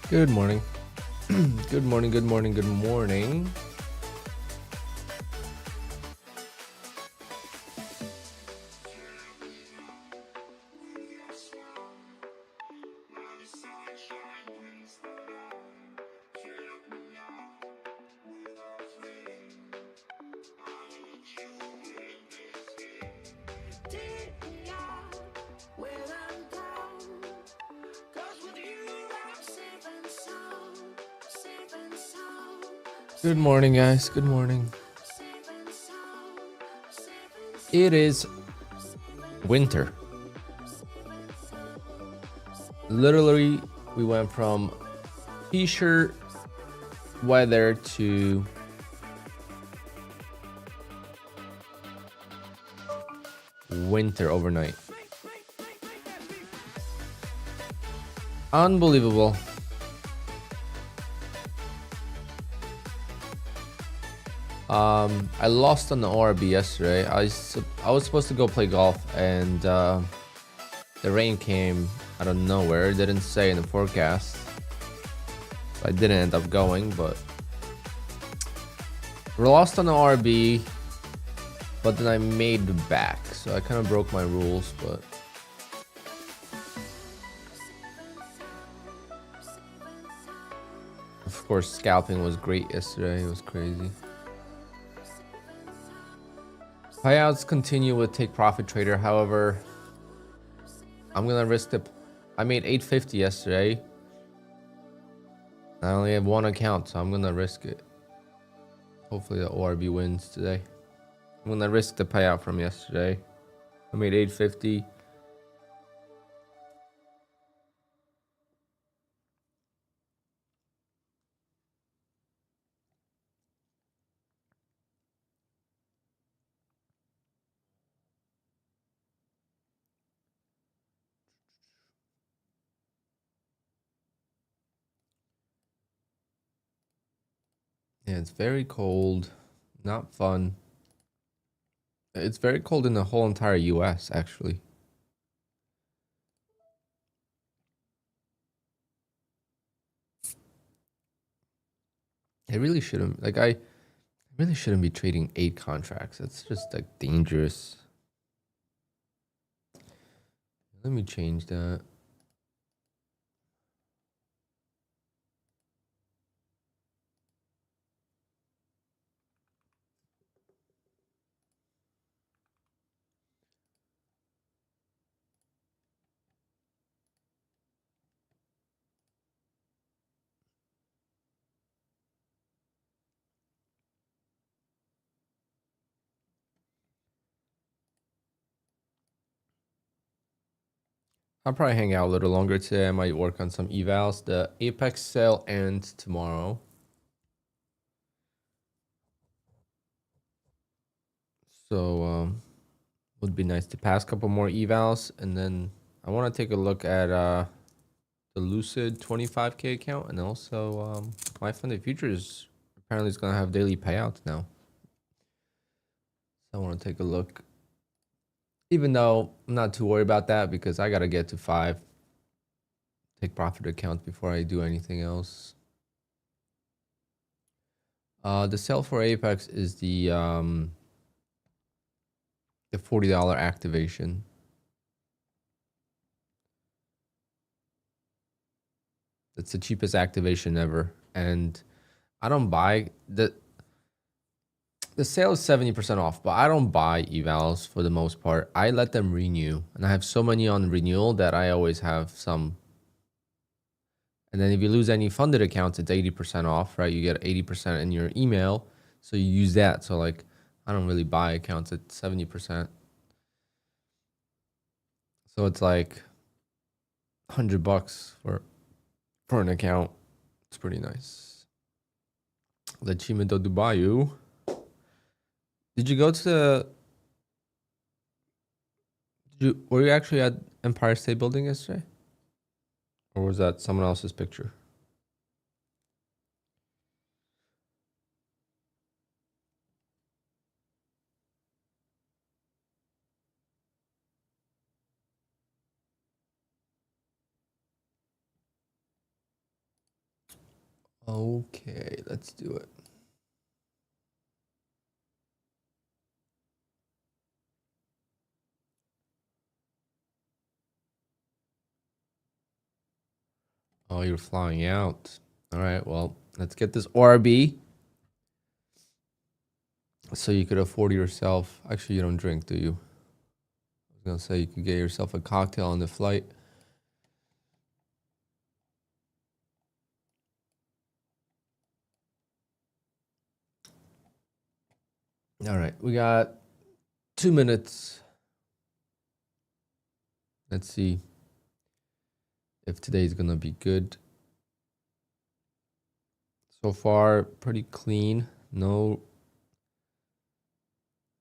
Good morning. Good morning, good morning, good morning. Good morning, guys. Good morning. It is winter. Literally, we went from t-shirt weather to winter overnight. Unbelievable. I lost on the ORB yesterday. I was supposed to go play golf, and the rain came out of nowhere. It didn't say in the forecast. So I didn't end up going, but we lost on the ORB, but then I made back. So I kind of broke my rules, but of course, scalping was great yesterday. It was crazy. Payouts continue with Take Profit Trader. However, I'm gonna risk it. I made 850 yesterday. I only have one account, so I'm gonna risk it. Hopefully the ORB wins today. I'm gonna risk the payout from yesterday. I made 850. Yeah, it's very cold. Not fun. It's very cold in the whole entire US, actually. I really shouldn't, like, I really shouldn't be trading 8 contracts. That's just like dangerous. Let me change that. I'll probably hang out a little longer today. I might work on some evals. The Apex sale ends tomorrow. So would be nice to pass a couple more evals, and then I want to take a look at the Lucid 25k account, and also my funded futures apparently is gonna have daily payouts now. So I want to take a look, even though I'm not too worried about that because I gotta get to 5 take profit accounts before I do anything else. The sell for Apex is the $40 activation. It's the cheapest activation ever. And I don't buy the sale is 70% off, but I don't buy evals for the most part. I let them renew, and I have so many on renewal that I always have some. And then if you lose any funded accounts, it's 80% off, right? You get 80% in your email, so you use that. So like, I don't really buy accounts at 70%. So it's like $100 for an account. It's pretty nice. Legimento do Bairro. Did you go to the? Were you actually at Empire State Building yesterday, or was that someone else's picture? Okay, let's do it. Oh, you're flying out. All right, well, let's get this RB. So you could afford yourself. Actually, you don't drink, do you? I was gonna say you could get yourself a cocktail on the flight. All right, we got 2 minutes. Let's see if today's gonna be good. So far, pretty clean. No.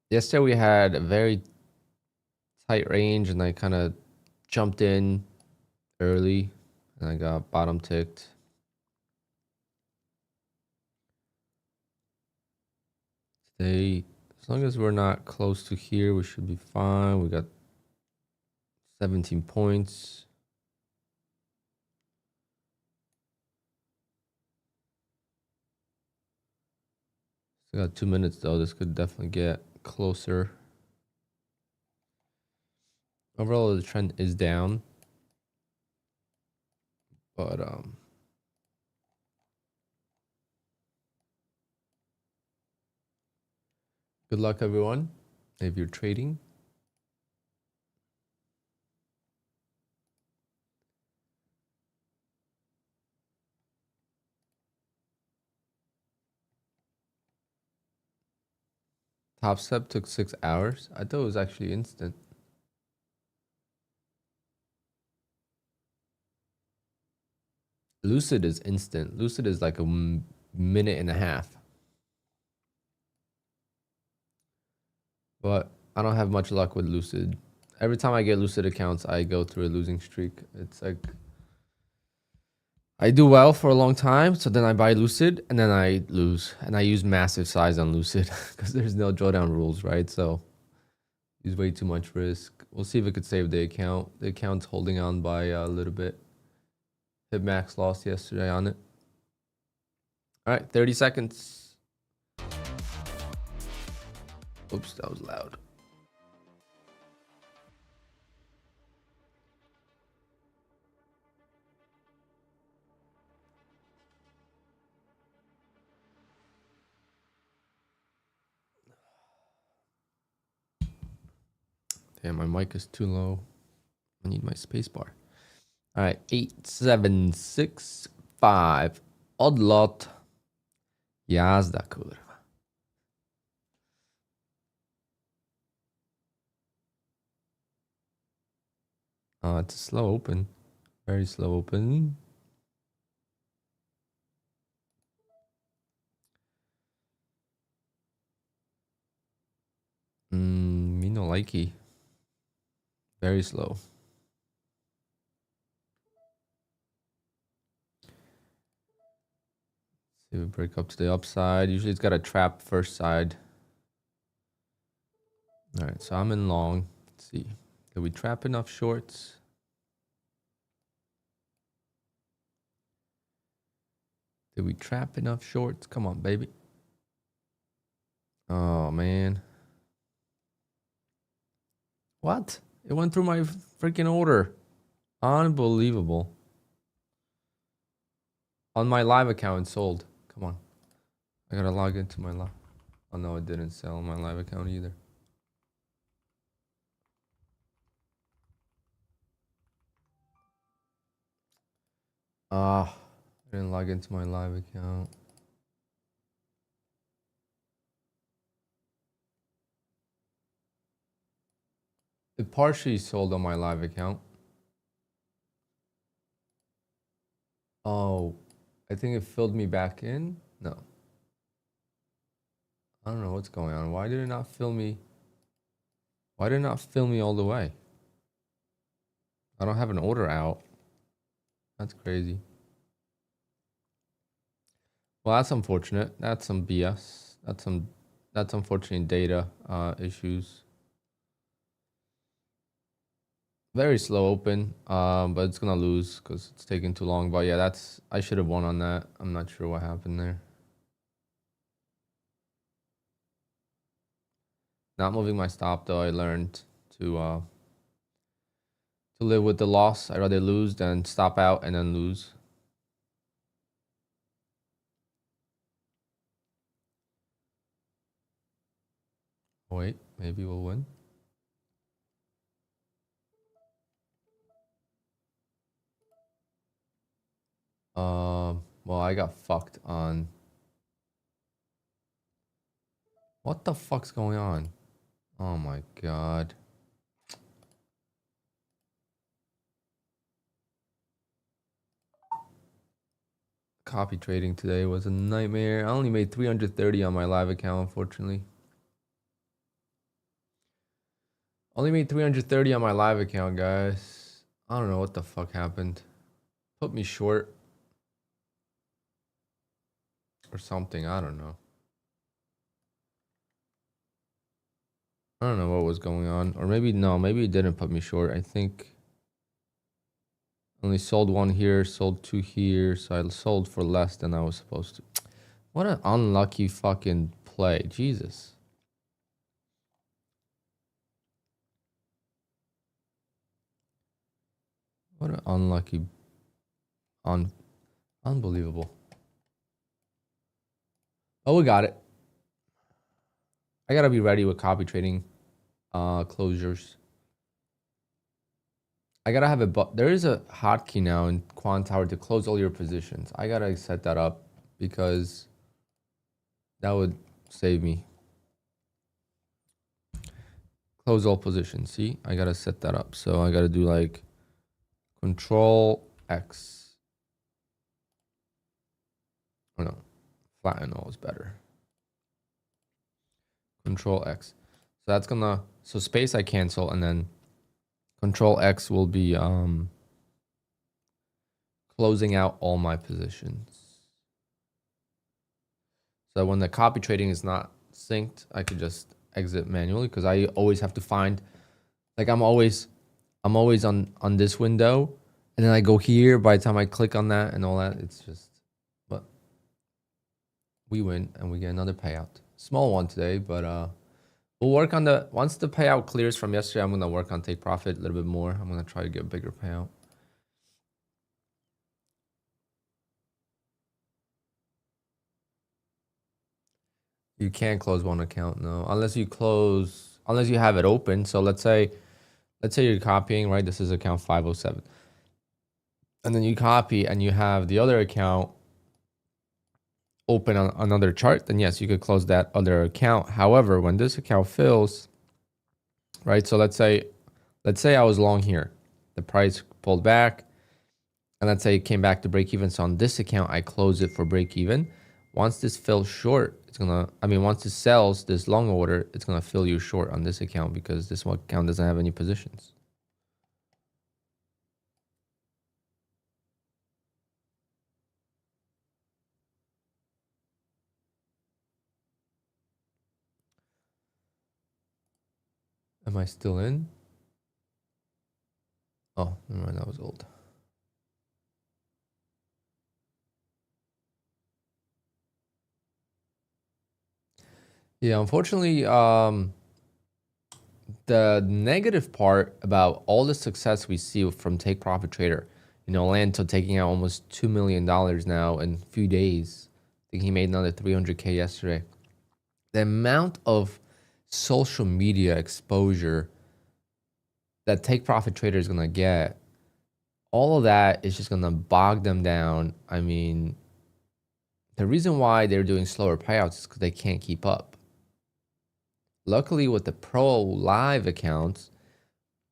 Yesterday we had a very tight range, and I kind of jumped in early, and I got bottom ticked. Today, as long as we're not close to here, we should be fine. We got 17 points. Still got 2 minutes though. This could definitely get closer. Overall, the trend is down, but good luck, everyone, if you're trading. Top step took 6 hours. I thought it was actually instant. Lucid is instant. Lucid is like a minute and a half. But I don't have much luck with Lucid. Every time I get Lucid accounts, I go through a losing streak. It's like I do well for a long time, so then I buy Lucid, and then I lose. And I use massive size on Lucid because there's no drawdown rules, right? So use way too much risk. We'll see if it could save the account. The account's holding on by a little bit. Hit max loss yesterday on it. All right, 30 seconds. Oops, that was loud. Damn, my mic is too low. I need my space bar. All right, 8, 7, 6, 5. Odd lot. Jazda, kurwa. It's a slow open. Very slow open. Me no likey. Very slow. See if we break up to the upside. Usually it's got a trap first side. All right, so I'm in long. Let's see. Did we trap enough shorts? Did we trap enough shorts? Come on, baby. Oh, man. What? It went through my freaking order. Unbelievable. On my live account, it sold. Come on. I gotta log into my live. Oh no, it didn't sell on my live account either. Ah, I didn't log into my live account. It partially sold on my live account. Oh, I think it filled me back in. No. I don't know what's going on. Why did it not fill me? Why did it not fill me all the way? I don't have an order out. That's crazy. Well, that's unfortunate. That's some BS. That's unfortunate data issues. Very slow open, but it's gonna lose because it's taking too long. But yeah, I should have won on that. I'm not sure what happened there. Not moving my stop though. I learned to live with the loss. I'd rather lose than stop out and then lose. Wait, maybe we'll win. Well, I got fucked on. What the fuck's going on? Oh my god. Copy trading today was a nightmare. I only made 330 on my live account, unfortunately. Only made 330 on my live account, guys. I don't know what the fuck happened. Put me short. Or something, I don't know. I don't know what was going on. Or maybe, no, maybe it didn't put me short. I think only sold one here, sold two here. So I sold for less than I was supposed to. What an unlucky fucking play. Jesus. What an unlucky, unbelievable. Oh, we got it. I gotta be ready with copy trading closures. I gotta have it, but there is a hotkey now in QUANTOWER to close all your positions. I gotta set that up because that would save me. Close all positions. See, I gotta set that up. So I gotta do like Control X. Oh no, flatten all is better. Control X. So that's gonna, so space I cancel, and then Control X will be closing out all my positions. So when the copy trading is not synced, I could just exit manually because I always have to find, like I'm always on this window, and then I go here. By the time I click on that and all that, it's just, but we win and we get another payout. Small one today, but we'll work on the, once the payout clears from yesterday, I'm gonna work on take profit a little bit more. I'm gonna try to get a bigger payout. You can't close one account, no, unless you close, unless you have it open. So let's say you're copying, right? This is account 507. And then you copy and you have the other account open on another chart, then yes, you could close that other account. However, when this account fills, right? So let's say I was long here, the price pulled back, and let's say it came back to break even. So on this account, I close it for break even. Once this fills short, it's gonna, I mean, once this sells this long order, it's gonna fill you short on this account because this one account doesn't have any positions. Am I still in? Oh, never mind, that was old. Yeah, unfortunately, the negative part about all the success we see from Take Profit Trader You know, Lanto taking out almost $2 million now in a few days. I think he made another 300K yesterday. The amount of social media exposure that take profit trader is going to get, all of that is just going to bog them down. I mean, the reason why they're doing slower payouts is because they can't keep up. Luckily, with the Pro Live accounts,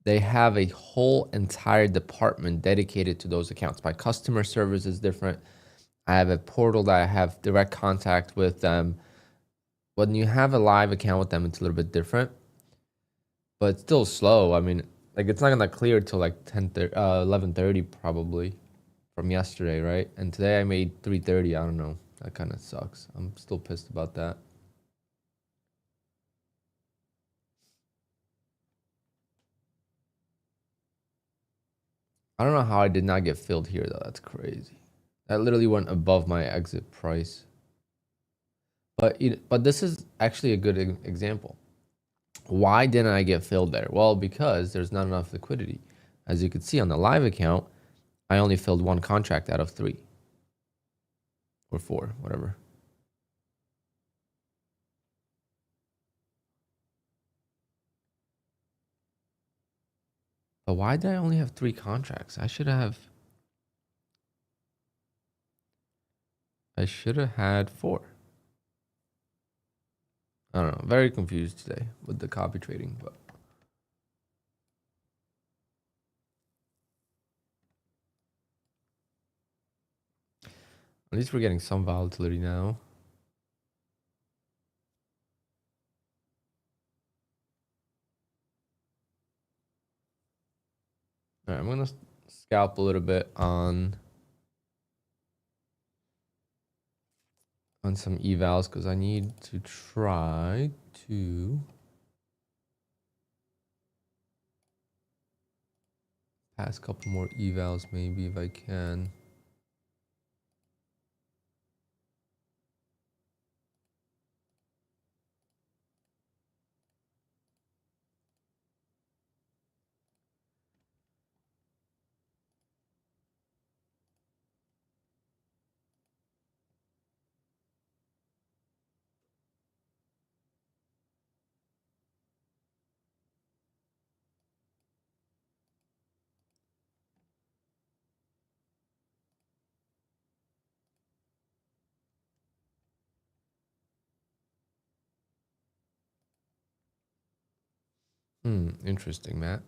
they have a whole entire department dedicated to those accounts. My customer service is different. I have a portal that I have direct contact with them. When you have a live account with them, it's a little bit different, but it's still slow. I mean, like it's not gonna clear till like 11:30 probably from yesterday, right? And today I made 3:30. I don't know. That kind of sucks. I'm still pissed about that. I don't know how I did not get filled here though. That's crazy. That literally went above my exit price. But this is actually a good example. Why didn't I get filled there? Well, because there's not enough liquidity. As you can see on the live account, I only filled one contract out of 3 or 4, whatever. But why did I only have 3 contracts? I should have had 4. I don't know. Very confused today with the copy trading, but at least we're getting some volatility now. All right, I'm going to scalp a little bit on some evals because I need to try to pass a couple more evals maybe if I can. Interesting, Matt.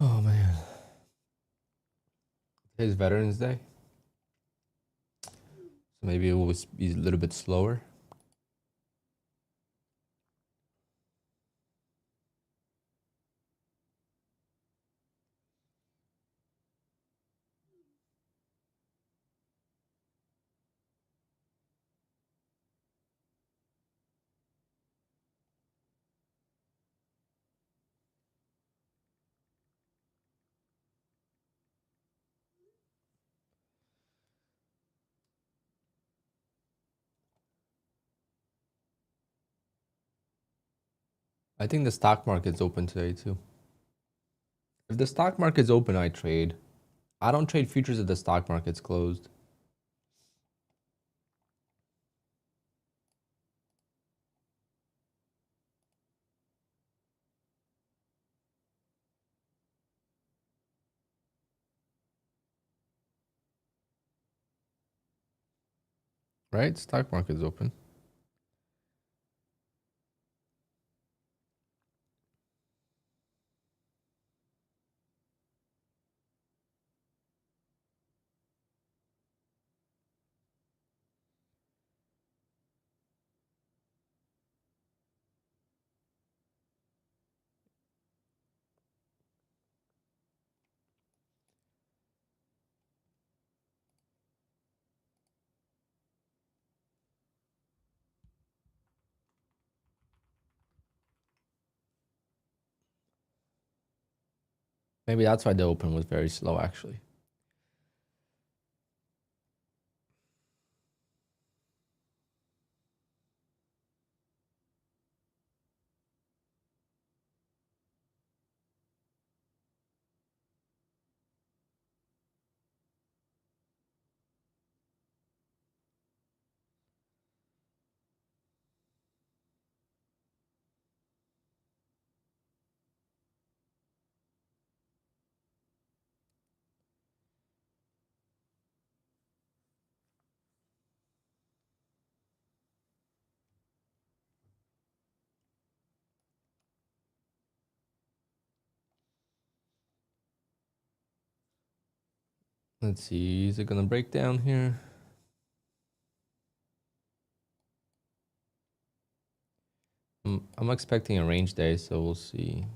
Oh man. Today's Veterans Day. So maybe it will be a little bit slower. I think the stock market's open today too. If the stock market's open, I trade. I don't trade futures if the stock market's closed. Right? Stock market's open. Maybe that's why the open was very slow, actually. Let's see. Is it going to break down here? I'm expecting a range day, so we'll see.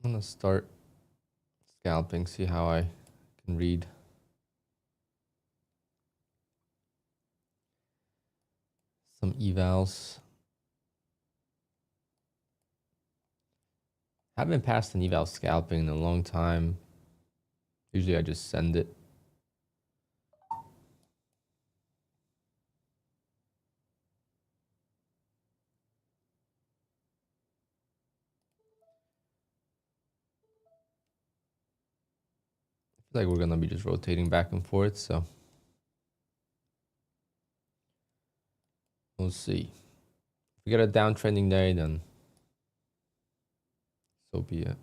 I'm going to start scalping, see how I can read. Some evals. Haven't passed an eval scalping in a long time. Usually I just send it. I feel like we're going to be just rotating back and forth, so we'll see. If we get a downtrending day, then so be it.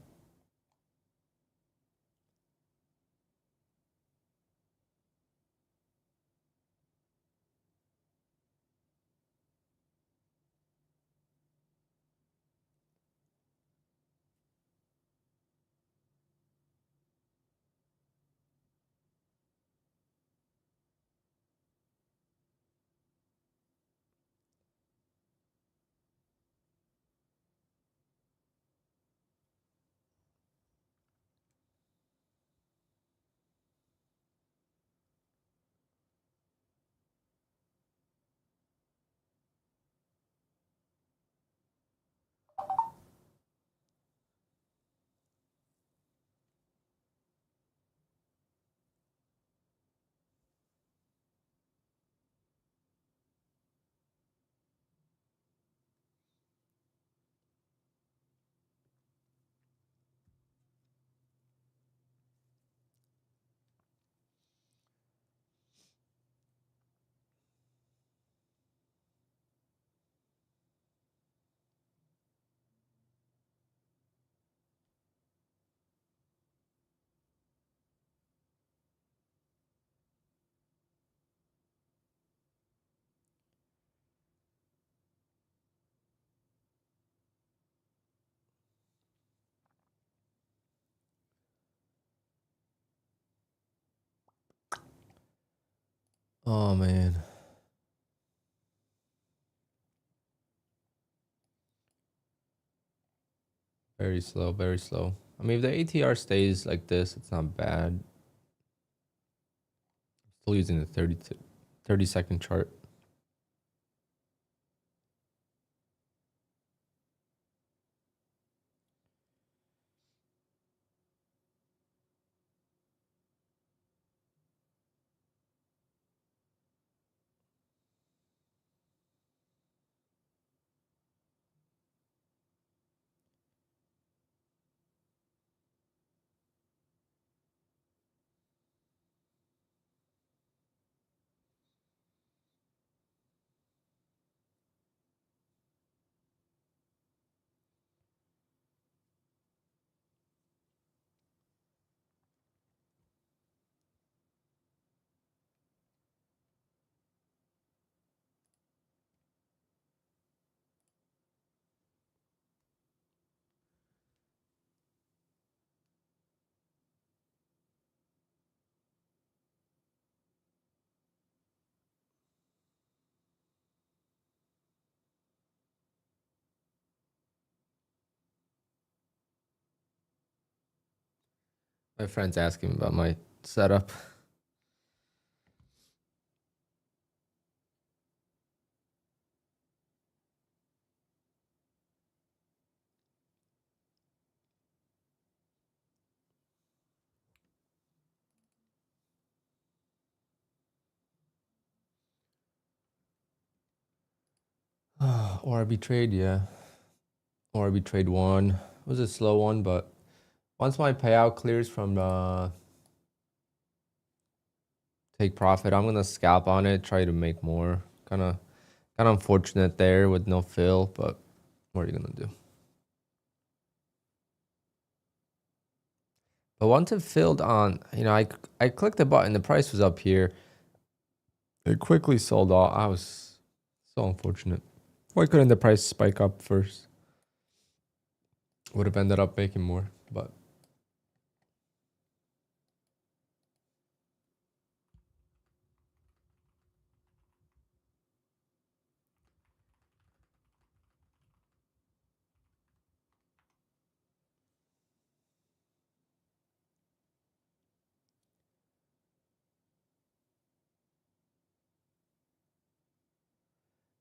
Oh man. Very slow, very slow. I mean, if the ATR stays like this, it's not bad. Still using the 30-second chart. My friend's asking about my setup. ORB trade, yeah. ORB trade one. It was a slow one, but once my payout clears from take profit, I'm gonna scalp on it, try to make more. Kind of unfortunate there with no fill, but what are you gonna do? But once it filled on, I clicked the button, the price was up here. It quickly sold off. I was so unfortunate. Why couldn't the price spike up first? Would have ended up making more, but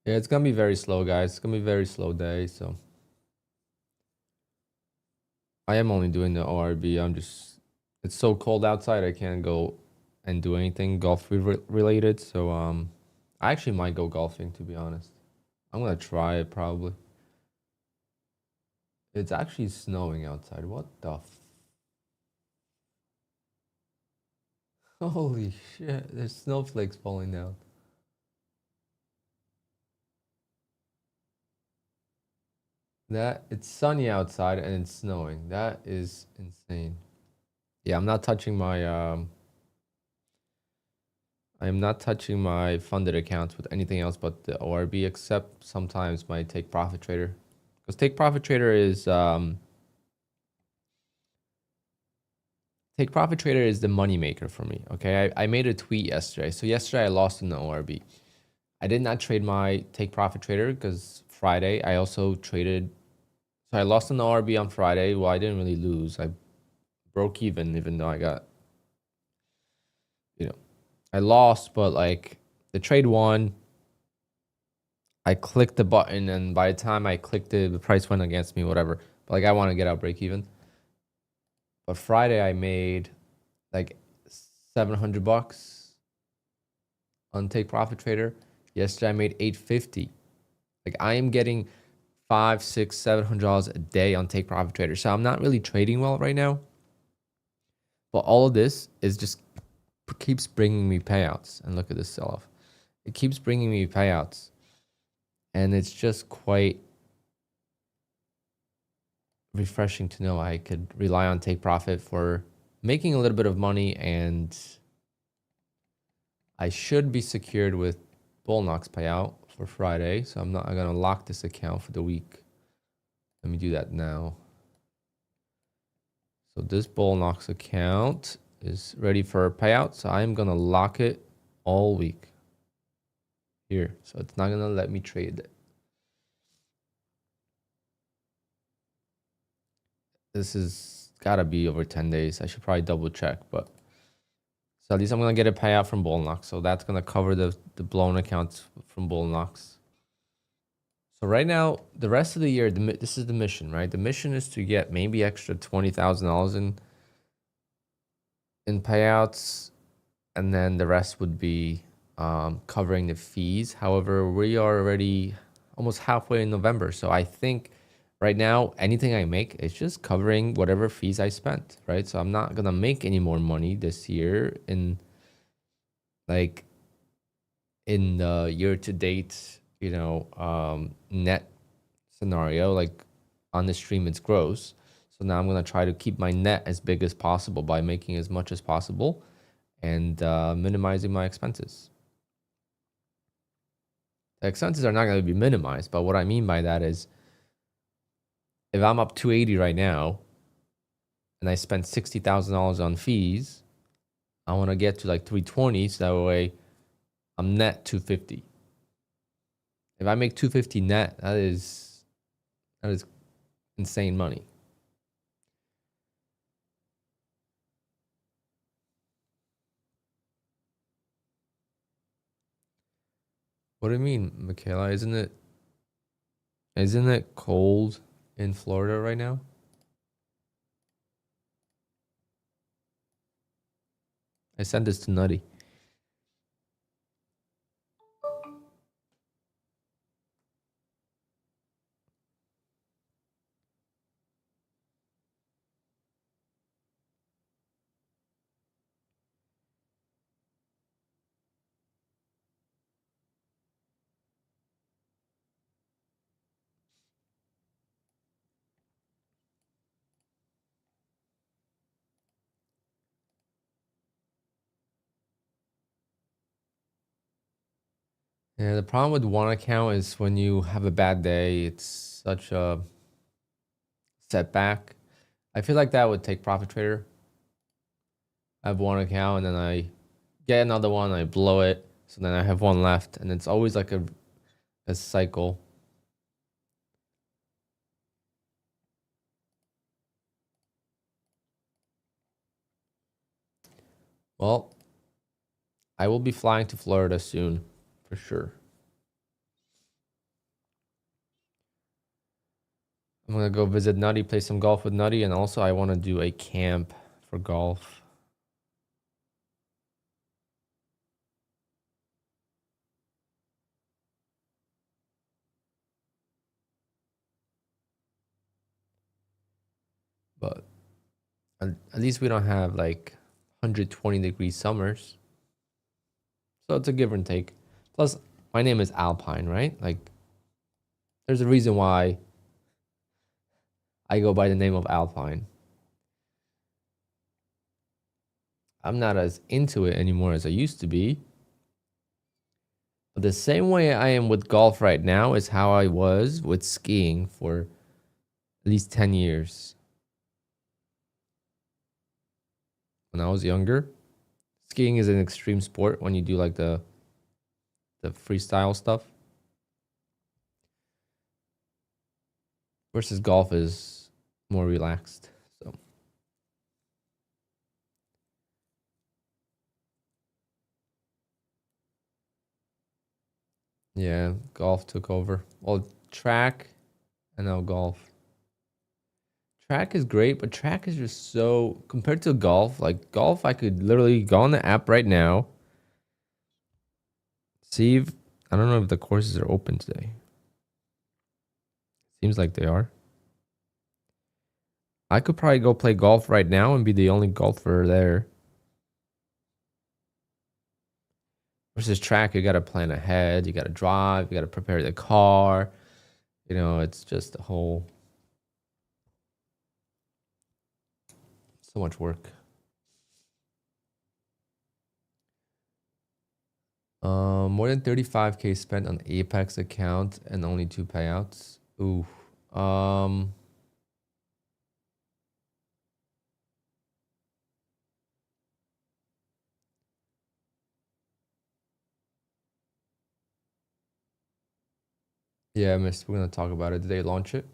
yeah, it's gonna be very slow, guys. It's gonna be a very slow day, so I am only doing the ORB. It's so cold outside, I can't go and do anything golf related. So I actually might go golfing, to be honest. I'm gonna try it probably. It's actually snowing outside. What the holy shit, there's snowflakes falling down. That it's sunny outside and it's snowing. That is insane. Yeah, I'm not touching my I am not touching my funded accounts with anything else but the ORB, except sometimes my Take Profit Trader. Because Take Profit Trader is Take Profit Trader is the money maker for me. Okay, I made a tweet yesterday. So yesterday I lost in the ORB. I did not trade my Take Profit Trader because Friday I also traded. So I lost in the ORB on Friday. Well, I didn't really lose. I broke even though I got, I lost, but like the trade won. I clicked the button, and by the time I clicked it, the price went against me, whatever. But like I want to get out break even. But Friday I made like $700 on Take Profit Trader. Yesterday I made $850. Like I am getting $500, $600, $700 a day on Take Profit Trader. So I'm not really trading well right now. But all of this is just keeps bringing me payouts. And look at this sell off. It keeps bringing me payouts. And it's just quite refreshing to know I could rely on Take Profit for making a little bit of money, and I should be secured with Bull Knox payout for Friday. So I'm gonna lock this account for the week. Let me do that now. So this Bull Knox account is ready for a payout. So I'm gonna lock it all week. here. So it's not gonna let me trade it. This is gotta be over 10 days. I should probably double check, but so at least I'm gonna get a payout from bull knocks. So that's gonna cover the blown accounts from bull knocks. So right now, the rest of the year, this is the mission, right? The mission is to get maybe extra $20,000 in payouts, and then the rest would be covering the fees. However, we are already almost halfway in November, so I think right now anything I make is just covering whatever fees I spent, right? So I'm not gonna make any more money this year in the year to date, net scenario. Like on the stream, it's gross. So now I'm gonna try to keep my net as big as possible by making as much as possible and minimizing my expenses. The expenses are not going to be minimized, but what I mean by that is if I'm up 280 right now and I spent $60,000 on fees, I want to get to like 320 so that way I'm net 250. If I make 250 net, that is insane money. What do you mean, Michaela? Isn't it cold in Florida right now? I sent this to Nutty. Yeah, the problem with one account is when you have a bad day, it's such a setback. I feel like that would take Profit Trader. I have one account and then I get another one, I blow it. So then I have one left, and it's always like a cycle. Well, I will be flying to Florida soon, for sure. I'm gonna go visit Nutty, play some golf with Nutty, and also I want to do a camp for golf. But at least we don't have like 120-degree summers. So it's a give and take. Plus, my name is Alpine, right? Like, there's a reason why I go by the name of Alpine. I'm not as into it anymore as I used to be. But the same way I am with golf right now is how I was with skiing for at least 10 years. When I was younger, skiing is an extreme sport when you do like the freestyle stuff. Versus golf is more relaxed. So yeah, golf took over. Well, track and now golf. Track is great, but track is just so compared to golf. Like golf, I could literally go on the app right now. See if I don't know if the courses are open today. Seems like they are. I could probably go play golf right now and be the only golfer there. Versus track, you got to plan ahead. You got to drive. You got to prepare the car. It's just a whole so much work. More than 35K spent on Apex account and only 2 payouts. Ooh. Yeah, I missed. We're gonna talk about it. Did they launch it?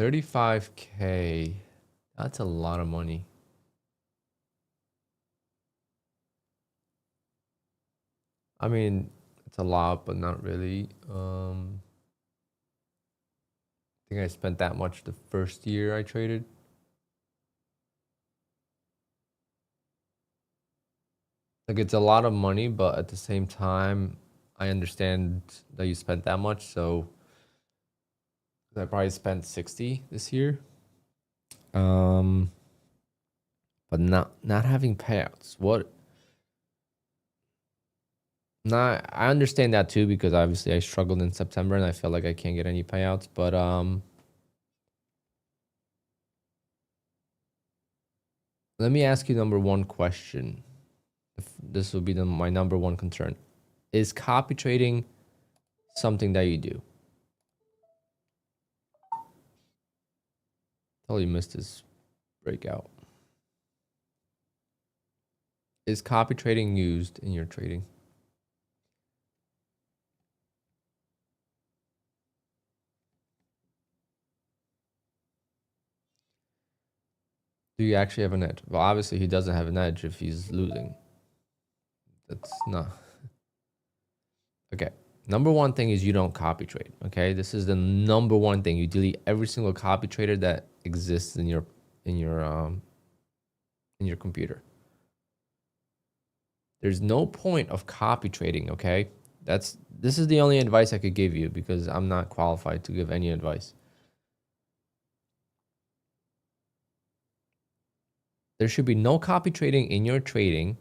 35K. That's a lot of money. I mean, it's a lot, but not really. I think I spent that much the first year I traded. Like, it's a lot of money, but at the same time, I understand that you spent that much, so I probably spent 60 this year. But not having payouts. What? Not, I understand that too, because obviously I struggled in September and I felt like I can't get any payouts. But let me ask you number one question. This will be my number one concern. Is copy trading something that you do? Totally missed this breakout. Is copy trading used in your trading? Do you actually have an edge? Well, obviously he doesn't have an edge if he's losing. That's not. Okay. Number one thing is you don't copy trade. Okay. This is the number one thing. You delete every single copy trader that exists in your computer. There's no point of copy trading. Okay. This is the only advice I could give you, because I'm not qualified to give any advice. There should be no copy trading in your trading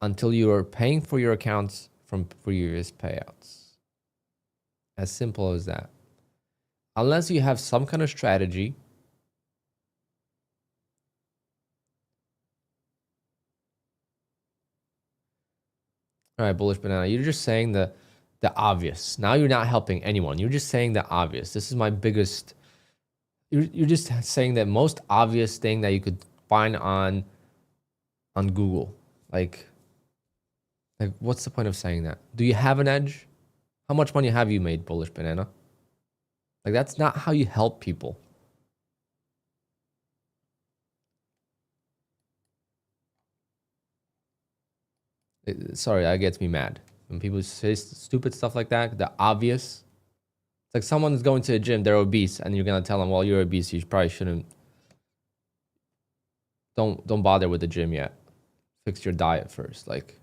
until you are paying for your accounts from previous payouts. As simple as that. Unless you have some kind of strategy. All right, bullish banana. You're just saying the obvious. Now you're not helping anyone. You're just saying the obvious. This is my biggest. You're just saying the most obvious thing that you could find on Google. Like what's the point of saying that? Do you have an edge? How much money have you made, bullish banana? Like, that's not how you help people. Sorry, that gets me mad. When people say stupid stuff like that, the obvious. It's like someone's going to a gym, they're obese, and you're going to tell them, well, you're obese, you probably shouldn't. Don't bother with the gym yet. Fix your diet first. Like,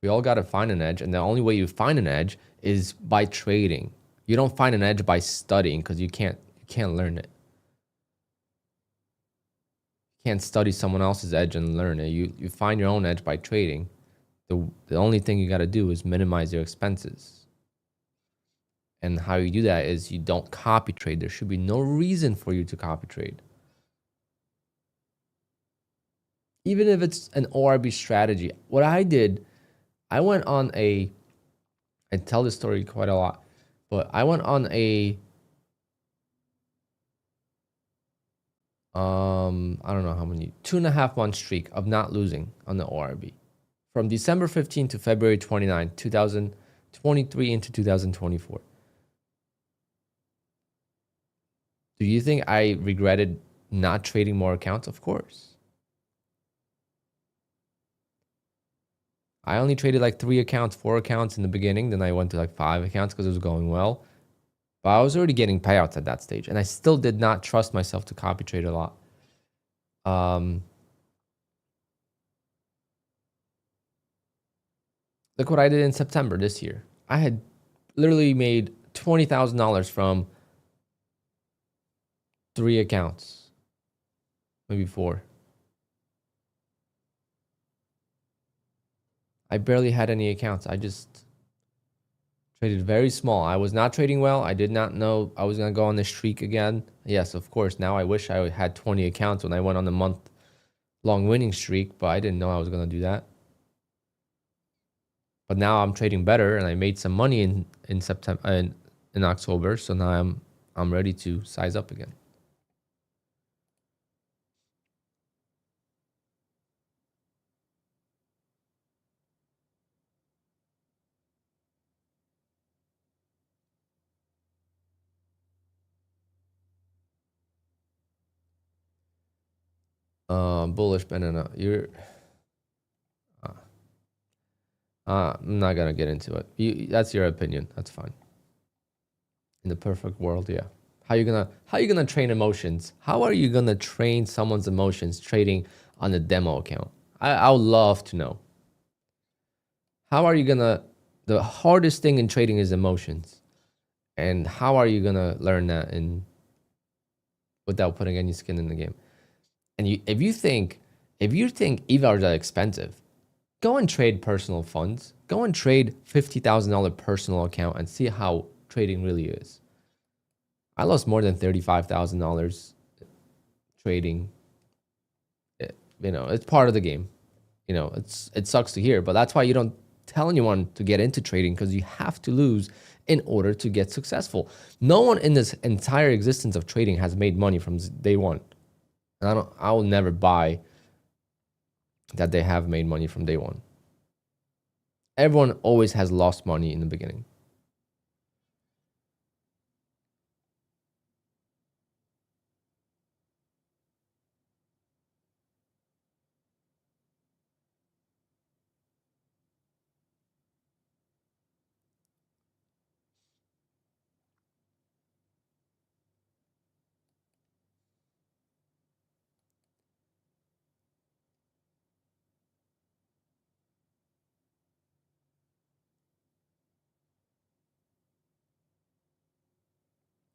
we all got to find an edge, and the only way you find an edge is by trading. You don't find an edge by studying, because you can't learn it. You can't study someone else's edge and learn it. You find your own edge by trading. The only thing you got to do is minimize your expenses. And how you do that is you don't copy trade. There should be no reason for you to copy trade. Even if it's an ORB strategy. What I did, I went on I tell this story quite a lot, but I went on I don't know how many, 2.5 month streak of not losing on the ORB. From December 15 to February 29, 2023 into 2024. Do you think I regretted not trading more accounts? Of course. I only traded like 3 accounts, 4 accounts in the beginning. Then I went to like 5 accounts because it was going well. But I was already getting payouts at that stage. And I still did not trust myself to copy trade a lot. Look what I did in September this year. I had literally made $20,000 from 3 accounts, maybe 4. I barely had any accounts. I just traded very small. I was not trading well. I did not know I was going to go on this streak again. Yes, of course. Now I wish I had 20 accounts when I went on the month-long winning streak, but I didn't know I was going to do that. But now I'm trading better, and I made some money in September, in October. So now I'm ready to size up again. Bullish banana. I'm not gonna get into it. That's your opinion. That's fine. In the perfect world, yeah. How you gonna train emotions? How are you gonna train someone's emotions trading on a demo account? I would love to know. How are you gonna? The hardest thing in trading is emotions, and how are you gonna learn that without putting any skin in the game? And if you think evals are expensive, go and trade personal funds. Go and trade $50,000 personal account and see how trading really is. I lost more than $35,000 trading. It's part of the game. It sucks to hear, but that's why you don't tell anyone to get into trading, because you have to lose in order to get successful. No one in this entire existence of trading has made money from day one. And I will never buy that they have made money from day one. Everyone always has lost money in the beginning.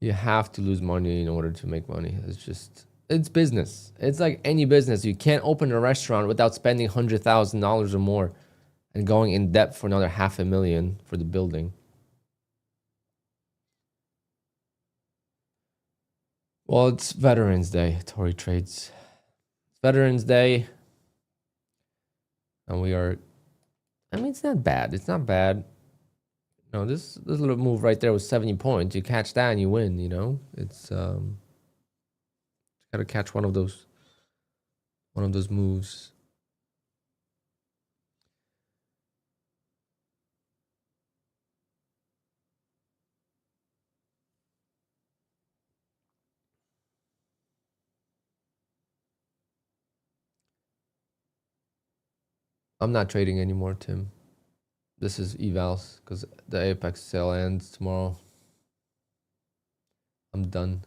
You have to lose money in order to make money. It's business. It's like any business. You can't open a restaurant without spending $100,000 or more and going in debt for another $500,000 for the building. Well, it's Veterans Day, Tory Trades. It's Veterans Day. And it's not bad. It's not bad. No, this little move right there was 70 points. You catch that and you win, It's gotta catch one of those moves. I'm not trading anymore, Tim. This is evals because the Apex sale ends tomorrow. I'm done.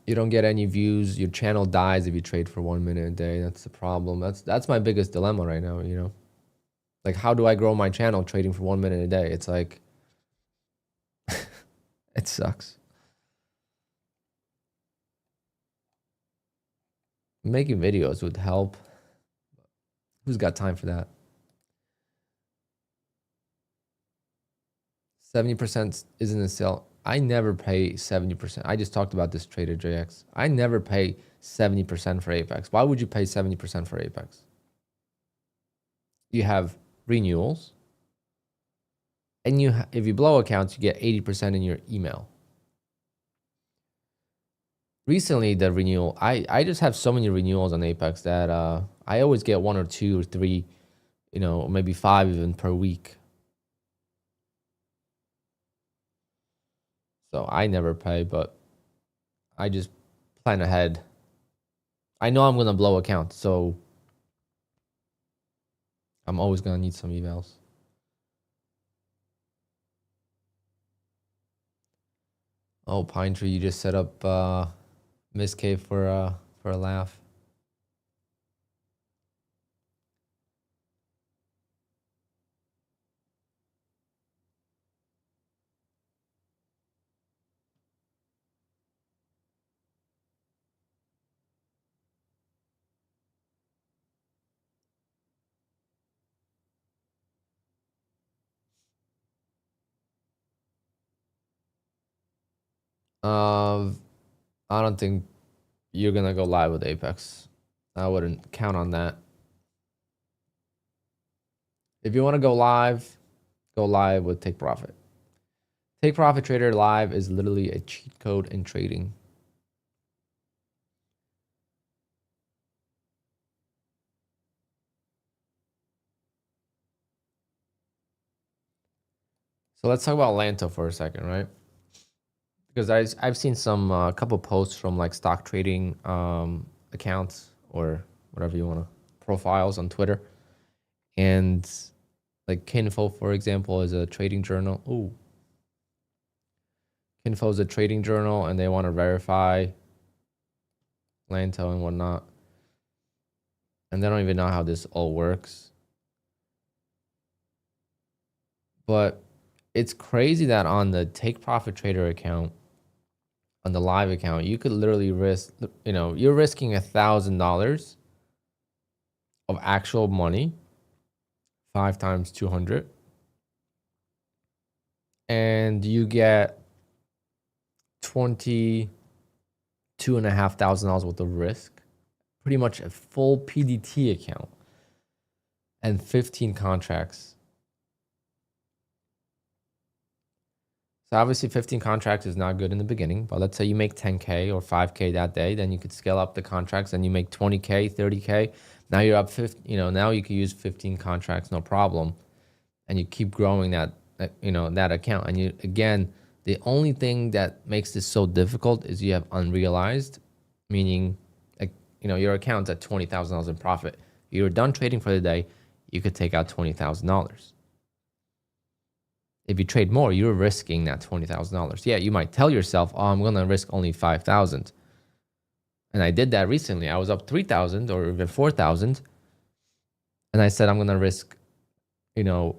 You don't get any views. Your channel dies if you trade for 1 minute a day. That's the problem. That's my biggest dilemma right now, Like, how do I grow my channel trading for 1 minute a day? It's like, it sucks. Making videos would help. Who's got time for that? 70% isn't a sale. I never pay 70%. I just talked about this Trader JX. I never pay 70% for Apex. Why would you pay 70% for Apex? You have renewals, and if you blow accounts, you get 80% in your email. Recently, the renewal, I just have so many renewals on Apex that I always get 1 or 2 or 3, maybe 5 even per week. So I never pay, but I just plan ahead. I know I'm gonna blow accounts, so I'm always gonna need some evals. Oh, Pine Tree, you just set up Miss K for a laugh. Uh, I don't think you're gonna go live with Apex. I wouldn't count on that. If you want to go live with Take Profit. Take Profit Trader Live is literally a cheat code in trading. So let's talk about Lanto for a second, right? Because I've seen some couple posts from like stock trading accounts or whatever you want to profiles on Twitter, and like Kinfo, for example, is a trading journal. Ooh, Kinfo is a trading journal, and they want to verify Lanto and whatnot, and they don't even know how this all works. But it's crazy that on the Take Profit Trader account, on the live account, you could literally risk, you know, you're risking $1,000 of actual money, 5 times 200, and you get $22,500 worth of risk, pretty much a full PDT account and 15 contracts. So obviously 15 contracts is not good in the beginning, but let's say you make 10K or 5K that day, then you could scale up the contracts and you make 20K, 30K. Now you're up 50, you know, now you can use 15 contracts, no problem. And you keep growing that, you know, that account. And you, again, the only thing that makes this so difficult is you have unrealized, meaning like, you know, your account's at $20,000 in profit. You're done trading for the day, you could take out $20,000. If you trade more, you're risking that $20,000. Yeah, you might tell yourself, oh, I'm going to risk only 5,000. And I did that recently. I was up 3,000 or even 4,000. And I said, I'm going to risk, you know,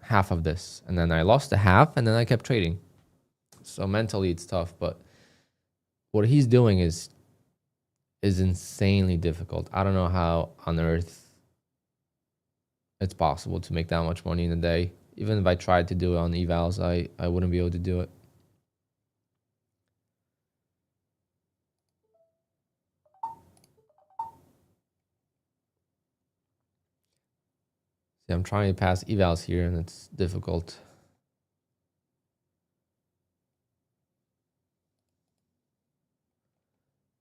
half of this. And then I lost the half and then I kept trading. So mentally it's tough, but what he's doing is insanely difficult. I don't know how on earth it's possible to make that much money in a day. Even if I tried to do it on evals, I wouldn't be able to do it. See, I'm trying to pass evals here and it's difficult.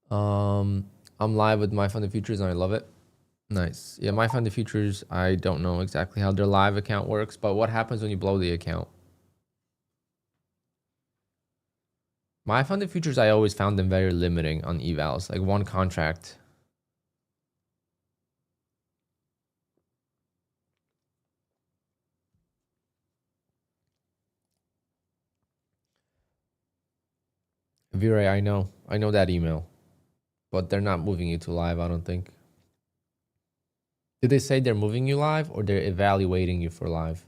I'm live with My Funded Futures and I love it. Nice. Yeah, My Funded Futures, I don't know exactly how their live account works, but what happens when you blow the account? My Funded Futures, I always found them very limiting on evals, like one contract. Vire, I know that email, but they're not moving you to live, I don't think. Did they say they're moving you live or they're evaluating you for live?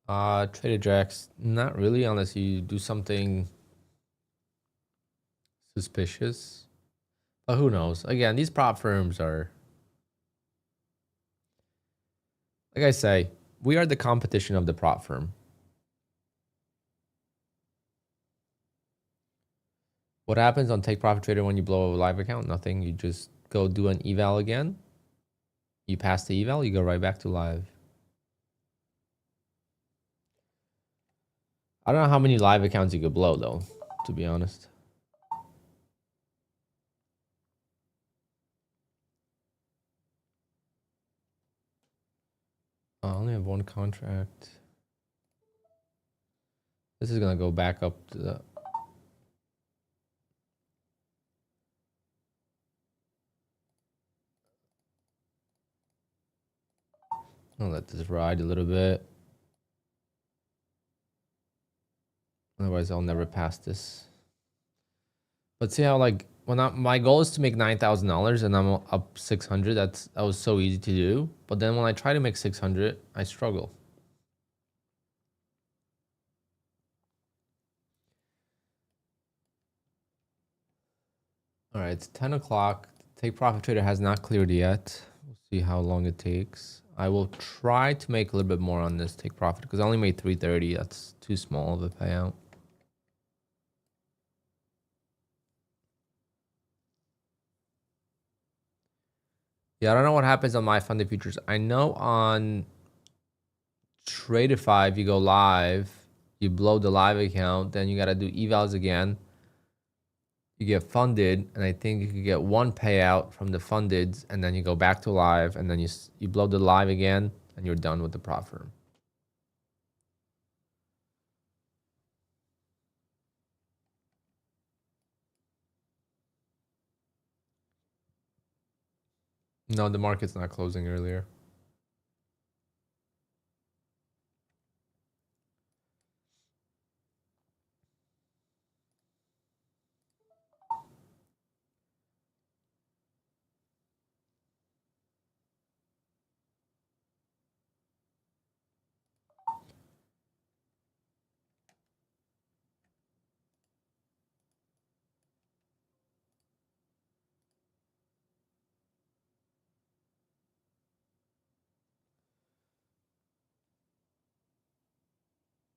Trader Jacks, not really, unless you do something suspicious. But who knows? Again, these prop firms are, like I say, we are the competition of the prop firm. What happens on Take Profit Trader when you blow a live account? Nothing. You just go do an eval again. You pass the eval, you go right back to live. I don't know how many live accounts you could blow though, to be honest. I only have one contract. This is gonna go back up to the. I'll let this ride a little bit. Otherwise, I'll never pass this. But see how like when my goal is to make $9,000 and I'm up 600. That was so easy to do. But then when I try to make 600, I struggle. All right, it's 10 o'clock. Take Profit Trader has not cleared yet. We'll see how long it takes. I will try to make a little bit more on this Take Profit because I only made 330. That's too small of a payout. Yeah, I don't know what happens on My Funded Futures. I know on Tradeify, if you go live, you blow the live account, then you got to do evals again. You get funded, and I think you could get one payout from the funded, and then you go back to live, and then you blow the live again, and you're done with the prop firm. No, the market's not closing earlier.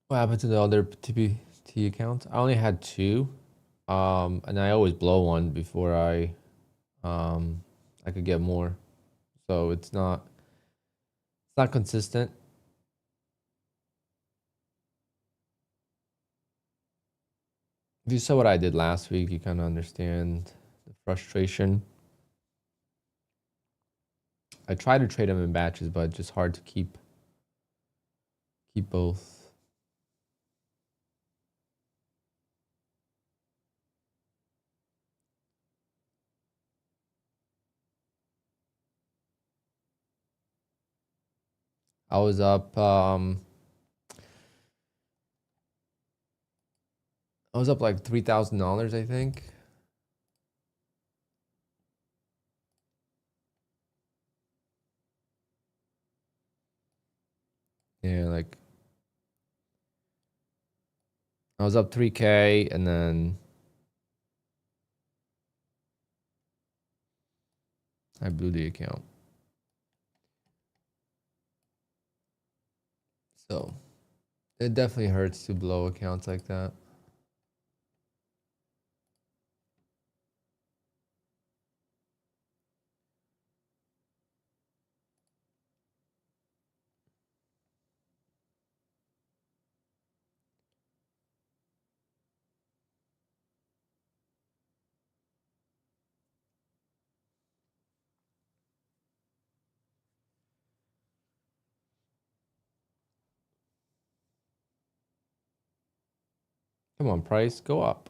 What happened to the other TPT accounts? I only had two, and I always blow one before I could get more. So it's not consistent. If you saw what I did last week, you kind of understand the frustration. I try to trade them in batches, but it's just hard to keep both. I was up like $3,000, I think. Yeah, like I was up 3K, and then I blew the account. So it definitely hurts to blow accounts like that. Come on, price, go up.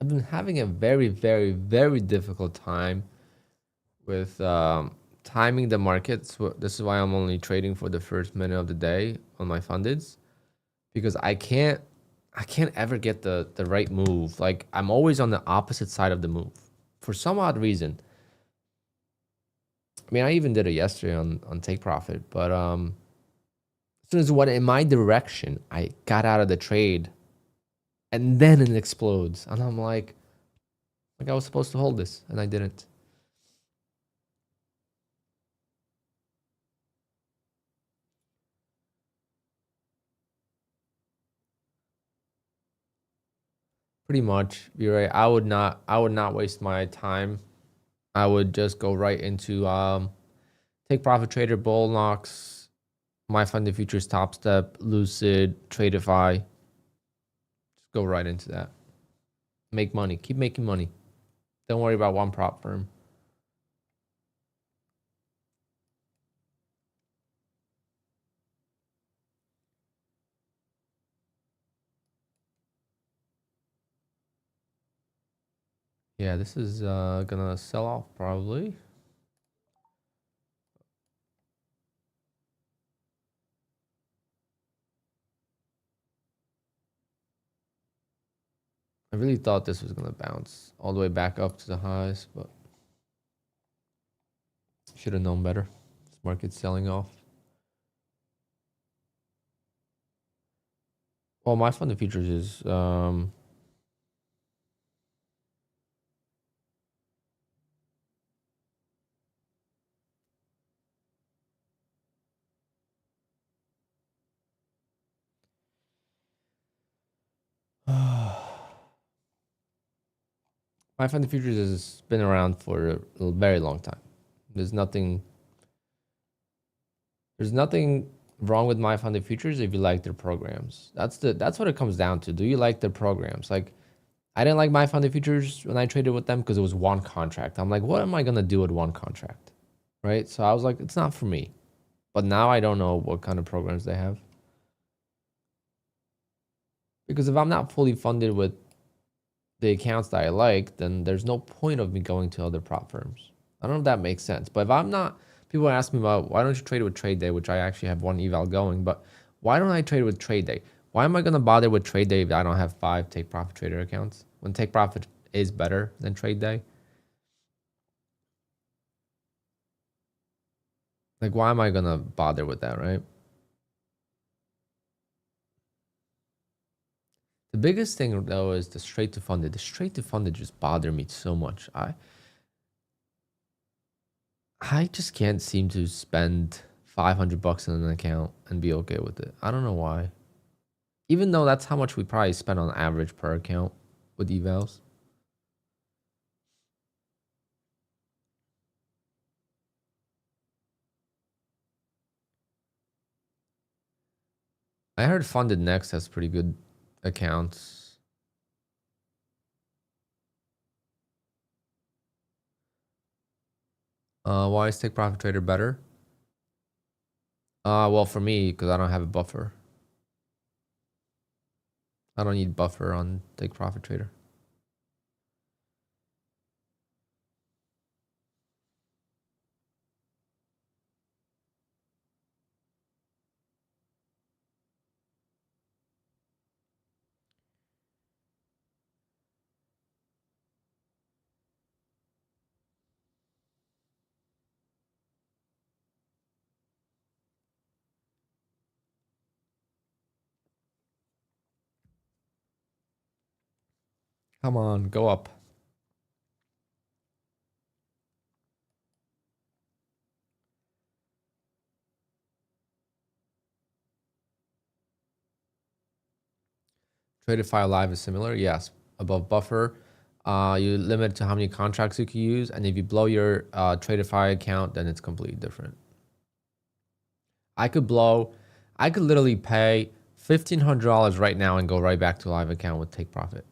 I've been having a very, very, very difficult time with timing the markets. This is why I'm only trading for the first minute of the day on my fundeds, because I can't ever get the right move. Like, I'm always on the opposite side of the move for some odd reason. I mean, I even did it yesterday on Take Profit, but as soon as it went in my direction, I got out of the trade, and then it explodes, and I'm like I was supposed to hold this, and I didn't. Pretty much, you're right. I would not waste my time. I would just go right into Take Profit Trader, Bull Knox, My Funded Futures, Top Step, Lucid, Tradeify. Just go right into that. Make money. Keep making money. Don't worry about one prop firm. Yeah, this is gonna sell off probably. I really thought this was gonna bounce all the way back up to the highs, but should have known better. This market's selling off. Well, my funded futures is My funded futures has been around for a very long time. There's nothing wrong with my funded futures if you like their programs. That's what it comes down to. Do you like their programs? Like, I didn't like my funded futures when I traded with them because it was one contract. I'm like, what am I gonna do with one contract? Right? So I was like, it's not for me. But now I don't know what kind of programs they have. Because if I'm not fully funded with the accounts that I like, then there's no point of me going to other prop firms. I don't know if that makes sense. But if I'm not, people ask me about why don't you trade with Trade Day, which I actually have one eval going, but why don't I trade with Trade Day? Why am I going to bother with Trade Day if I don't have 5 Take Profit Trader accounts? When Take Profit is better than Trade Day? Like, why am I going to bother with that, right? The biggest thing, though, is the straight to funded. The straight to funded just bother me so much. I just can't seem to spend 500 bucks on an account and be okay with it. I don't know why. Even though that's how much we probably spend on average per account with evals. I heard Funded Next has pretty good accounts. Why is Take Profit Trader better? Well, for me, because I don't have a buffer. I don't need buffer on Take Profit Trader. Come on, go up. Tradify Live is similar. Yes, above buffer. You limit to how many contracts you can use, and if you blow your Tradify account, then it's completely different. I could literally pay $1,500 right now and go right back to a live account with Take Profit.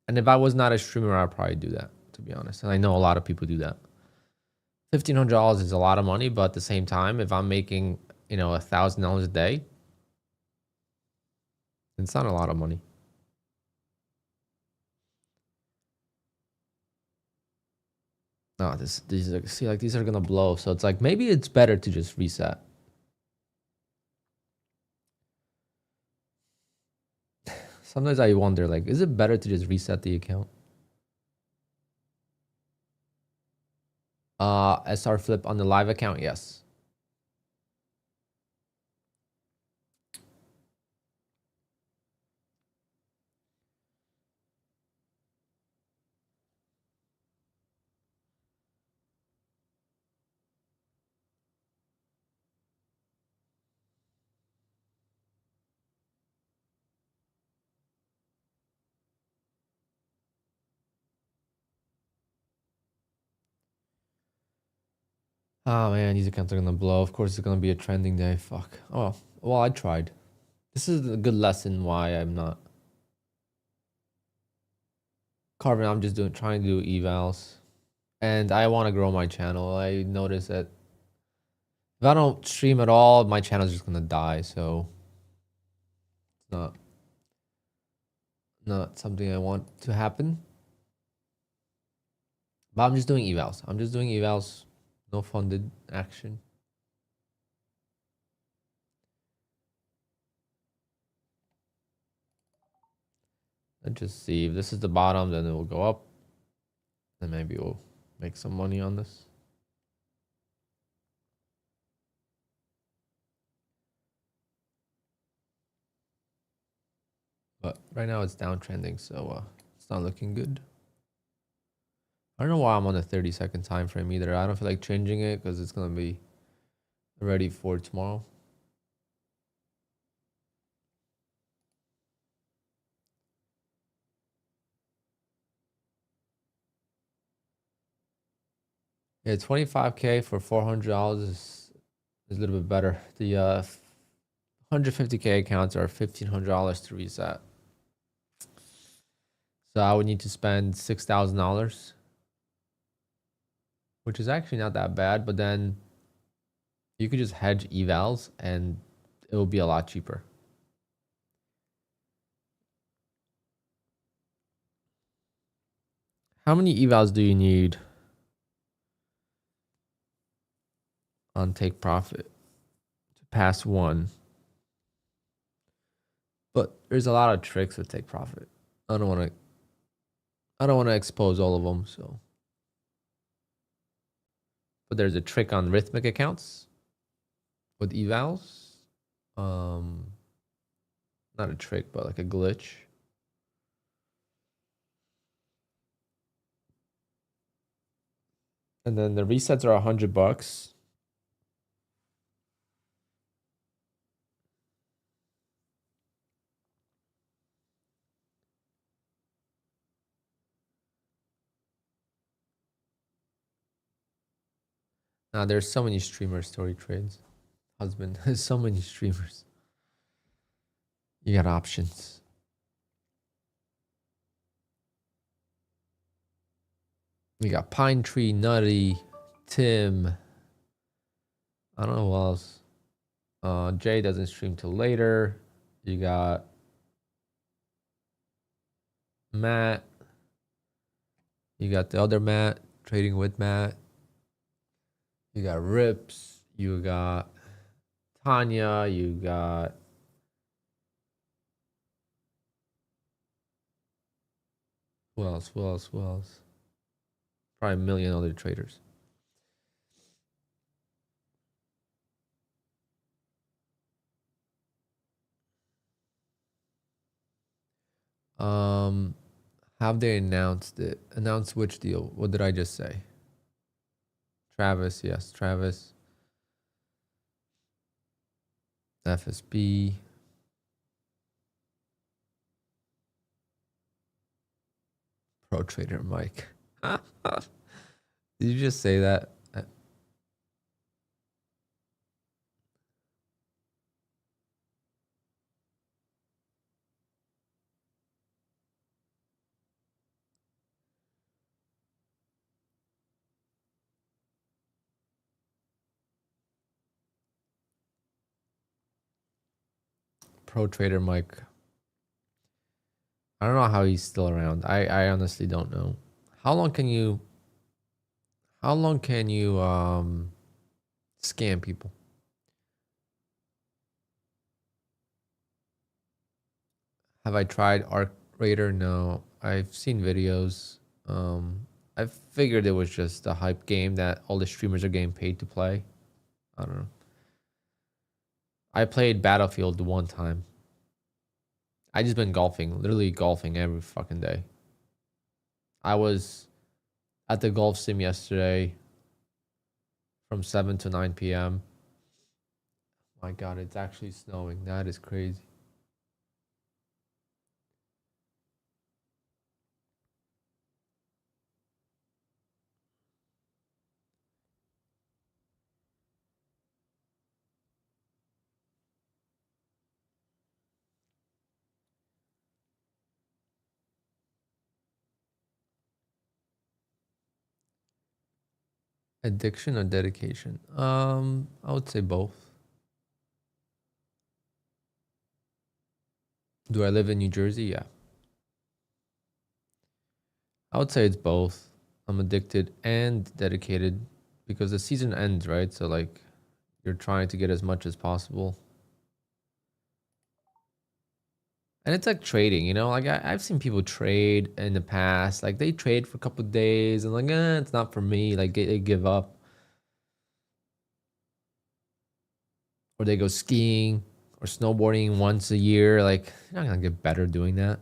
And if I was not a streamer, I'd probably do that, to be honest. And I know a lot of people do that. $1,500 is a lot of money, but at the same time, if I'm making, $1,000 a day, it's not a lot of money. No, these are gonna blow. So it's like maybe it's better to just reset. Sometimes I wonder, like, is it better to just reset the account? SR flip on the live account, yes. Oh man, these accounts are gonna blow. Of course, it's gonna be a trending day. Fuck. Oh, well, I tried. This is a good lesson why I'm not. Carvin, I'm just trying to do evals. And I want to grow my channel. I noticed that if I don't stream at all, my channel's just gonna die. So it's not something I want to happen. But I'm just doing evals. I'm just doing evals. No funded action. Let's just see if this is the bottom, then it will go up. And maybe we'll make some money on this. But right now it's downtrending, so it's not looking good. I don't know why I'm on a 30-second time frame either. I don't feel like changing it because it's gonna be ready for tomorrow. Yeah, 25K for $400 is a little bit better. The 150K accounts are $1,500 to reset. So I would need to spend $6,000, which is actually not that bad. But then you could just hedge evals and it will be a lot cheaper. How many evals do you need on take profit to pass one? But there's a lot of tricks with take profit. I don't want to expose all of them, so. But there's a trick on rhythmic accounts with evals. Not a trick, but like a glitch. And then the resets are $100. Now there's so many streamer story trades. Husband, so many streamers. You got options. We got Pine Tree, Nutty, Tim. I don't know who else. Jay doesn't stream till later. You got Matt. You got the other Matt, trading with Matt. You got Rips. You got Tanya. You got who else? Who else? Who else? Probably a million other traders. Have they announced it? Announced which deal? What did I just say? Travis, yes, Travis. FSB. Pro Trader Mike. Did you just say that? Pro Trader Mike. I don't know how he's still around. I honestly don't know. How long can you scam people? Have I tried Arc Raider? No. I've seen videos. I figured it was just a hype game that all the streamers are getting paid to play. I don't know. I played Battlefield one time. I just been golfing, literally golfing every fucking day. I was at the golf sim yesterday from 7 to 9 p.m. My God, it's actually snowing. That is crazy. Addiction or dedication? I would say both. Do I live in New Jersey? Yeah. I would say it's both. I'm addicted and dedicated because the season ends, right? So like you're trying to get as much as possible. And it's like trading, you know, like I've seen people trade in the past, like they trade for a couple of days and like, it's not for me. Like they give up or they go skiing or snowboarding once a year. Like you're not gonna get better doing that.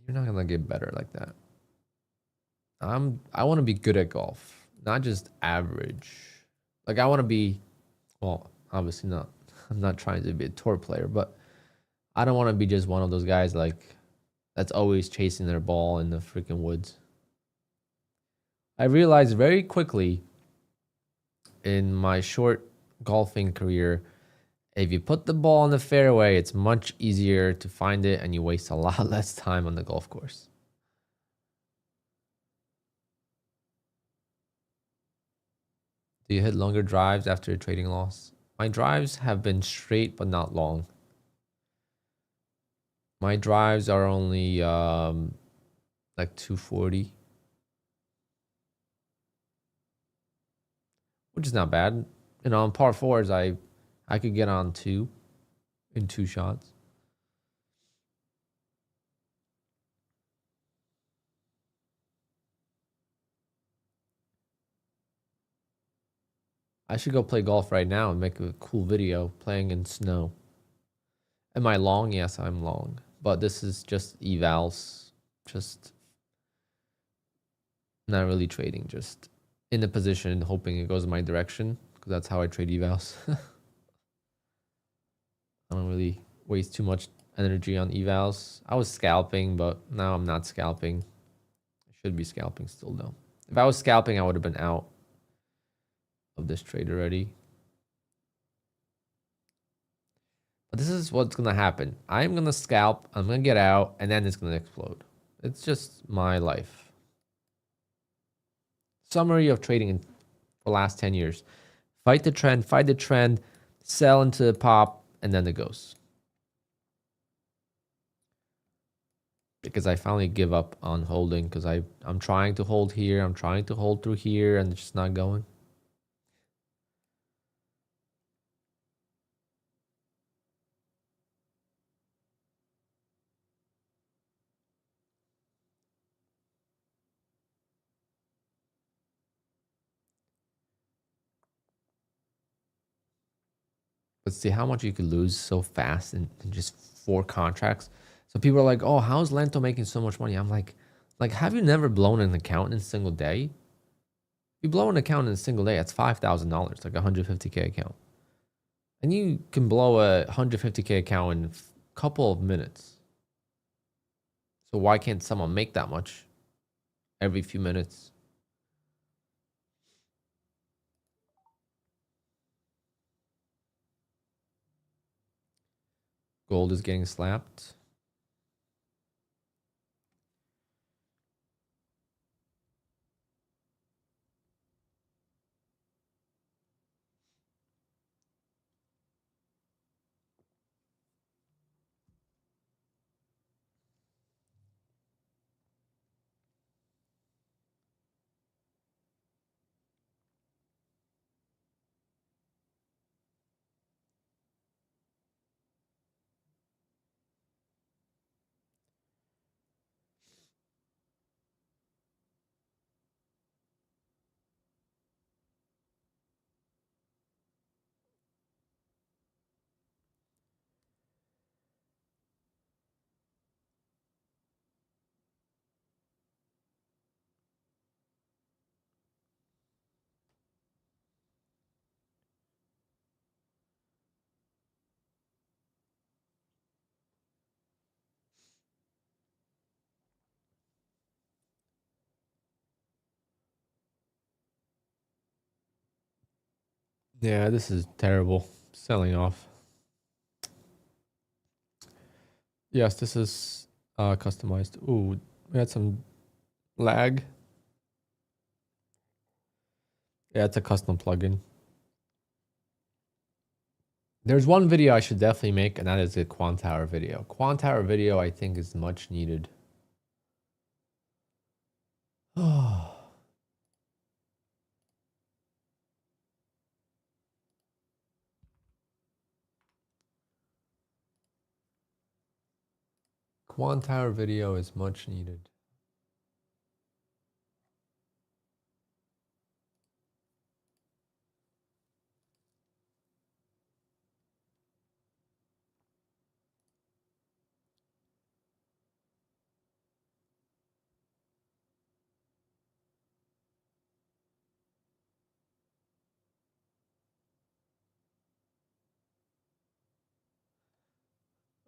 You're not gonna get better like that. I want to be good at golf, not just average. Like I want to be, well, obviously not. I'm not trying to be a tour player, but I don't want to be just one of those guys like that's always chasing their ball in the freaking woods. I realized very quickly in my short golfing career, if you put the ball in the fairway, it's much easier to find it and you waste a lot less time on the golf course. Do you hit longer drives after a trading loss? My drives have been straight but not long. My drives are only like 240, which is not bad. And on par fours, I could get on two in 2 shots. I should go play golf right now and make a cool video playing in snow. Am I long? Yes, I'm long. But this is just evals. Just not really trading. Just in a position hoping it goes in my direction. Because that's how I trade evals. I don't really waste too much energy on evals. I was scalping, but now I'm not scalping. I should be scalping still though. If I was scalping, I would have been out of this trade already. But this is what's going to happen. I'm going to scalp, I'm going to get out, and then it's going to explode. It's just my life. Summary of trading in the last 10 years. Fight the trend, sell into the pop, and then it goes. Because I finally give up on holding because I'm trying to hold here, I'm trying to hold through here, and it's just not going. Let's see how much you could lose so fast in just 4 contracts. So people are like, oh, how's Lento making so much money? I'm like, have you never blown an account in a single day? If you blow an account in a single day, that's $5,000, like a 150K account. And you can blow a 150K account in a couple of minutes. So why can't someone make that much every few minutes? Gold is getting slapped. Yeah, this is terrible. Selling off. Yes, this is customized. Ooh, we had some lag. Yeah, it's a custom plugin. There's one video I should definitely make, and that is a QUANTOWER video. QUANTOWER video, I think, is much needed. QUANTOWER video is much needed.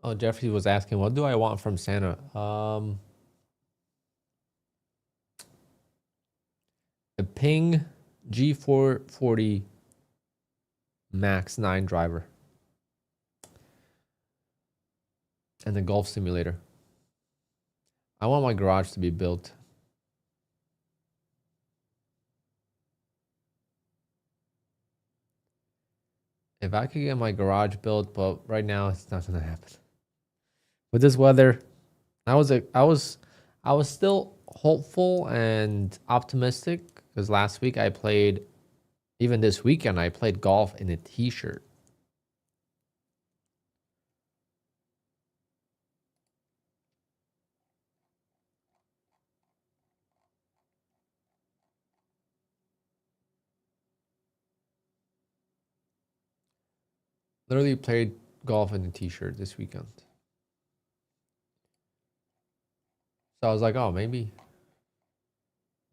Oh, Jeffrey was asking, what do I want from Santa? Ping G440 Max 9 driver. And the golf simulator. I want my garage to be built. If I could get my garage built, but right now it's not gonna happen. With this weather, I was still hopeful and optimistic because last week I played, even this weekend I played golf in a t-shirt. Literally played golf in a t-shirt this weekend. So I was like, oh, maybe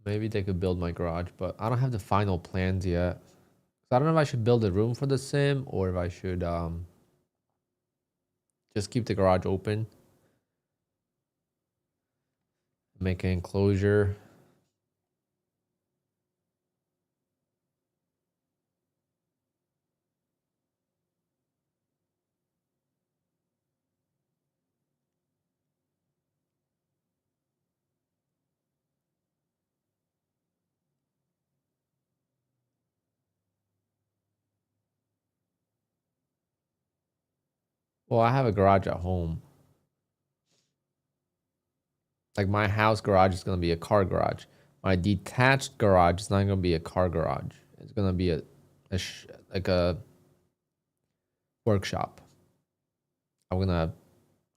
they could build my garage, but I don't have the final plans yet. So I don't know if I should build a room for the sim or if I should just keep the garage open, make an enclosure. Well, I have a garage at home. Like my house garage is gonna be a car garage. My detached garage is not gonna be a car garage. It's gonna be like a workshop. I'm gonna have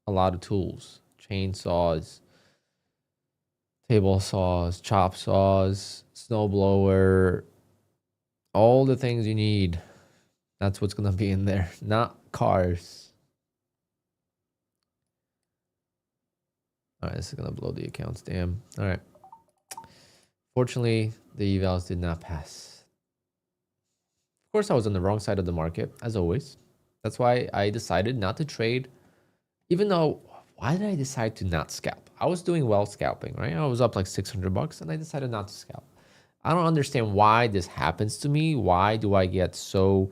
a lot of tools, chainsaws, table saws, chop saws, snow blower, all the things you need. That's what's gonna be in there, not cars. All right, this is gonna blow the accounts. Damn. All right. Fortunately, the evals did not pass. Of course, I was on the wrong side of the market, as always. That's why I decided not to trade. Even though, why did I decide to not scalp? I was doing well scalping, right? I was up like 600 bucks and I decided not to scalp. I don't understand why this happens to me. Why do I get so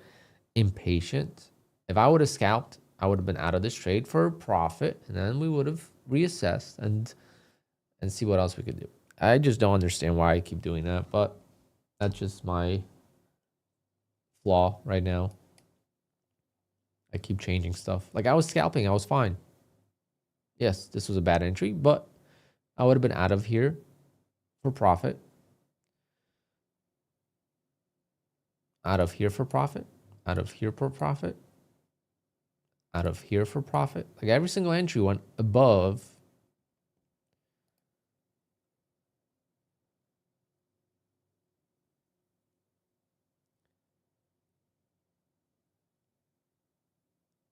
impatient? If I would have scalped, I would have been out of this trade for a profit, and then we would have reassessed and see what else we could do. I just don't understand why I keep doing that, but that's just my flaw right now. I keep changing stuff. Like I was scalping, I was fine. Yes, this was a bad entry, but I would have been out of here for profit. Out of here for profit. Out of here for profit. Out of here for profit. Like every single entry went above.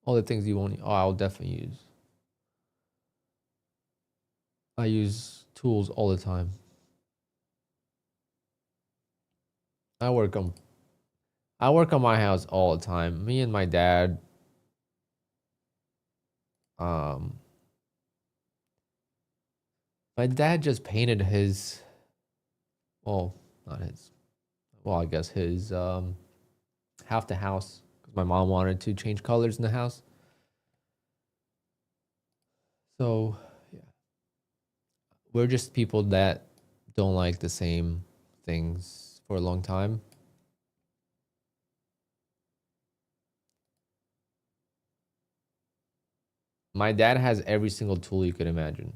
All the things you won't. Oh, I'll definitely use. I use tools all the time. I work on my house all the time. Me and my dad. My dad just painted his. Well, not his. Well, I guess his half the house because my mom wanted to change colors in the house. So yeah, we're just people that don't like the same things for a long time. My dad has every single tool you could imagine.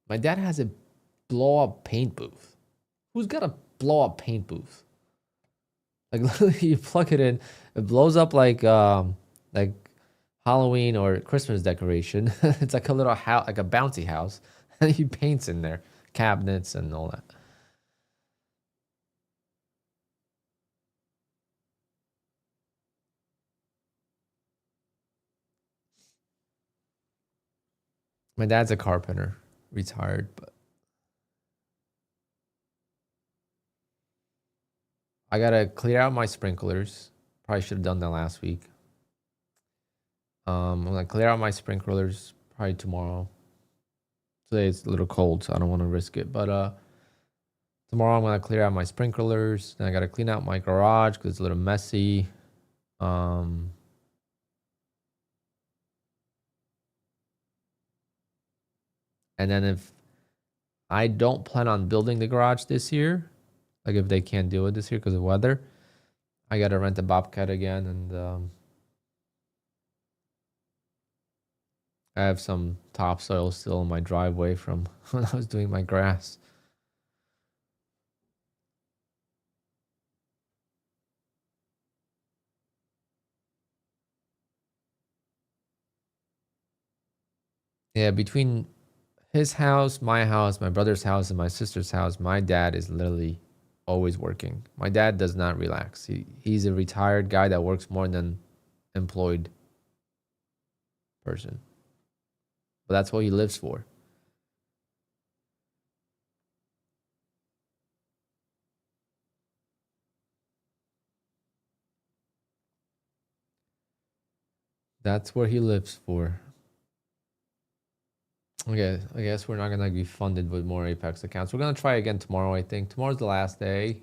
My dad has a blow up paint booth. Who's got a blow up paint booth? Like literally you plug it in, it blows up like Halloween or Christmas decoration. It's like a little house, like a bouncy house, and he paints in there, cabinets and all that. My dad's a carpenter, retired, but I gotta clear out my sprinklers. Probably should have done that last week. I'm gonna clear out my sprinklers probably tomorrow. Today it's a little cold, so I don't want to risk it. But Tomorrow I'm gonna clear out my sprinklers. Then I gotta clean out my garage because it's a little messy. And then if I don't plan on building the garage this year, like if they can't do it this year because of weather, I gotta rent a bobcat again, and I have some topsoil still in my driveway from when I was doing my grass. Yeah, between his house, my brother's house, and my sister's house, my dad is literally always working. My dad does not relax. He's a retired guy that works more than employed person. But that's what he lives for. That's what he lives for. Okay, I guess we're not gonna be funded with more Apex accounts. We're gonna try again tomorrow, I think. Tomorrow's the last day.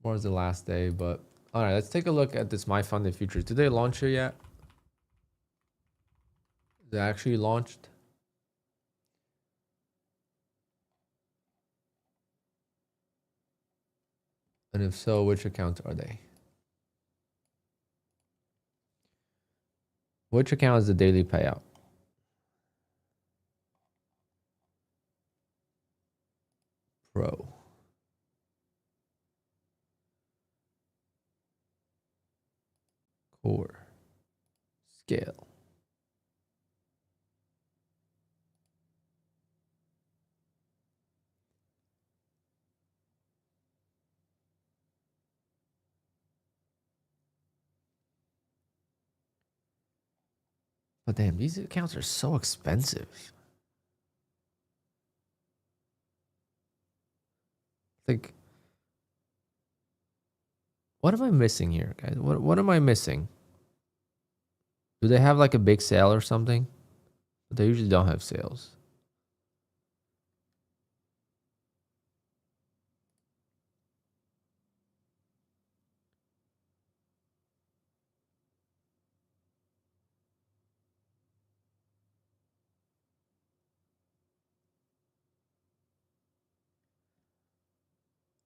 Tomorrow's the last day, but all right, let's take a look at this My Funded Futures. Did they launch it yet? Is it actually launched? And if so, which accounts are they? Which account is the daily payout? Pro. Core. Scale. But damn, these accounts are so expensive. Like, what am I missing here, guys? What am I missing? Do they have like a big sale or something? But they usually don't have sales.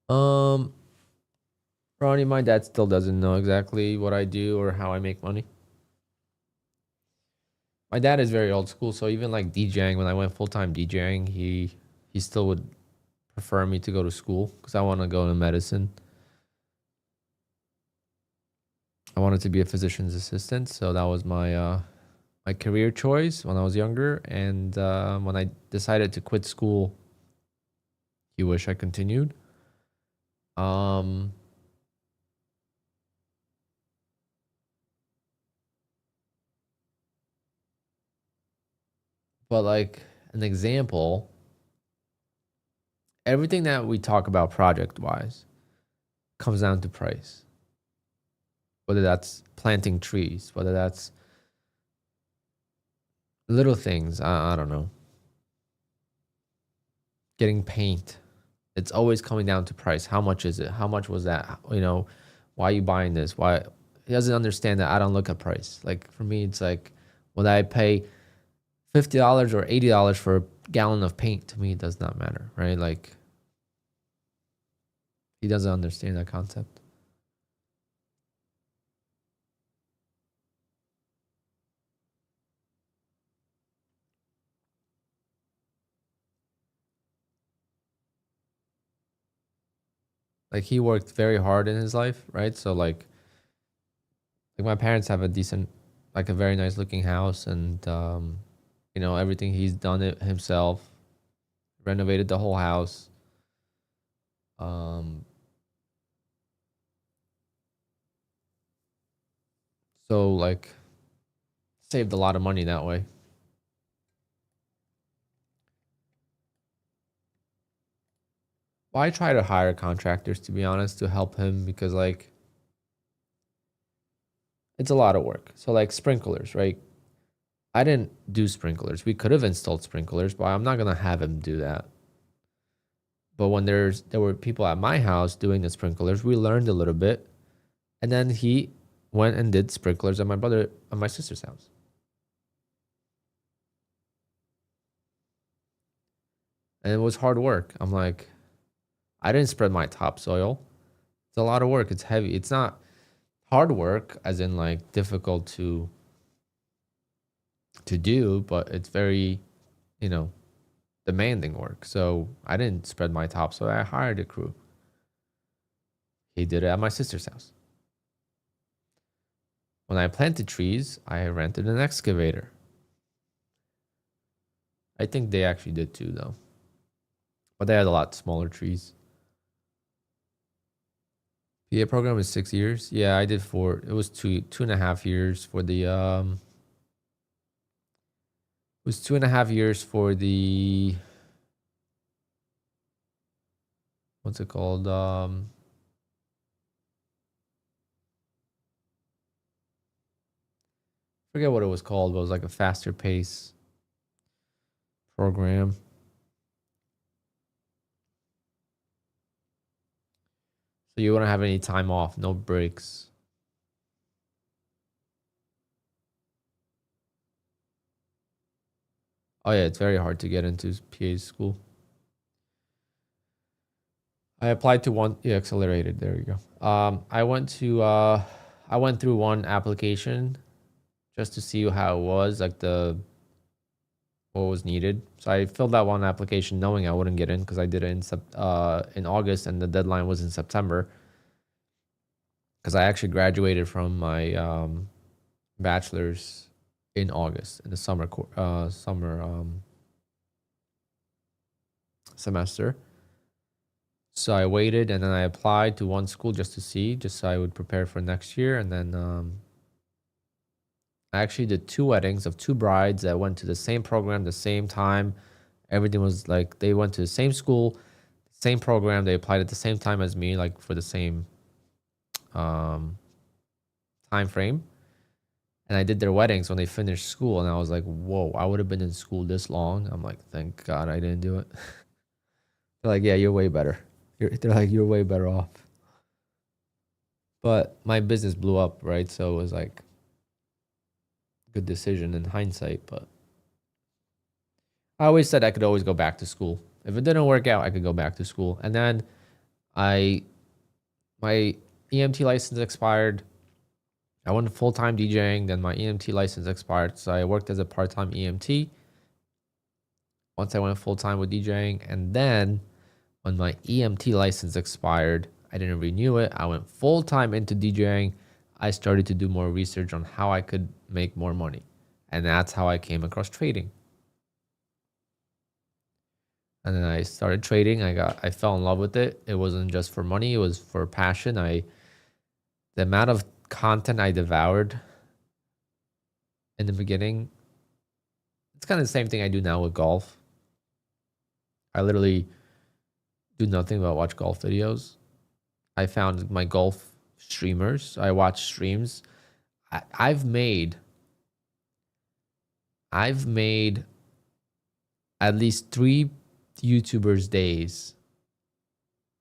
Um, Ronnie, my dad still doesn't know exactly what I do or how I make money. My dad is very old school, so even like DJing, when I went full-time DJing, he still would prefer me to go to school because I want to go into medicine. I wanted to be a physician's assistant, so that was my career choice when I was younger. And when I decided to quit school, he wished I continued. Um, but like an example, everything that we talk about project-wise comes down to price. Whether that's planting trees, whether that's little things, I don't know, getting paint. It's always coming down to price. How much is it? How much was that? You know, why are you buying this? Why? He doesn't understand that I don't look at price. Like for me, it's like, would I pay $50 or $80 for a gallon of paint? To me, it does not matter, right? Like he doesn't understand that concept. Like he worked very hard in his life, right? So like my parents have a decent, like a very nice looking house, and you know, everything he's done it himself, renovated the whole house. Um, so like saved a lot of money that way. Well, I try to hire contractors to be honest to help him because like it's a lot of work. So like sprinklers, right? I didn't do sprinklers. We could have installed sprinklers, but I'm not gonna have him do that. But when there were people at my house doing the sprinklers, we learned a little bit, and then he went and did sprinklers at my sister's house. And it was hard work. I'm like, I didn't spread my topsoil. It's a lot of work. It's heavy. It's not hard work as in like difficult to do, but it's very, demanding work. So I didn't spread my topsoil. I hired a crew. He did it at my sister's house. When I planted trees, I rented an excavator. I think they actually did too, though. But they had a lot smaller trees. PA program is 6 years. Yeah, I did 4. It was 2.5 years for the it was 2.5 years for the what's it called? Forget what it was called, but it was like a faster pace program. So you wouldn't have any time off, no breaks. Oh yeah, it's very hard to get into PA school. I applied to one. Yeah, accelerated. There you go. I went through one application just to see how it was, like what was needed. So I filled out one application knowing I wouldn't get in because I did it in August and the deadline was in September. Because I actually graduated from my bachelor's in August in the summer semester. So I waited and then I applied to one school just so I would prepare for next year. And then I actually did 2 weddings of 2 brides that went to the same program, the same time. Everything was like they went to the same school, same program. They applied at the same time as me, like for the same time frame. And I did their weddings when they finished school. And I was like, whoa, I would have been in school this long. I'm like, thank God I didn't do it. They're like, yeah, you're way better. They're like, you're way better off. But my business blew up, right? So it was like good decision in hindsight. But I always said I could always go back to school. If it didn't work out, I could go back to school. And then my EMT license expired. I went full-time DJing. Then my EMT license expired. So I worked as a part-time EMT. Once I went full-time with DJing. And then when my EMT license expired, I didn't renew it. I went full-time into DJing. I started to do more research on how I could make more money. And that's how I came across trading. And then I started trading. I fell in love with it. It wasn't just for money. It was for passion. The amount of content I devoured in the beginning, it's kind of the same thing I do now with golf. I literally do nothing but watch golf videos. I found my golf streamers. I watch streams. I've made at least 3 YouTubers' days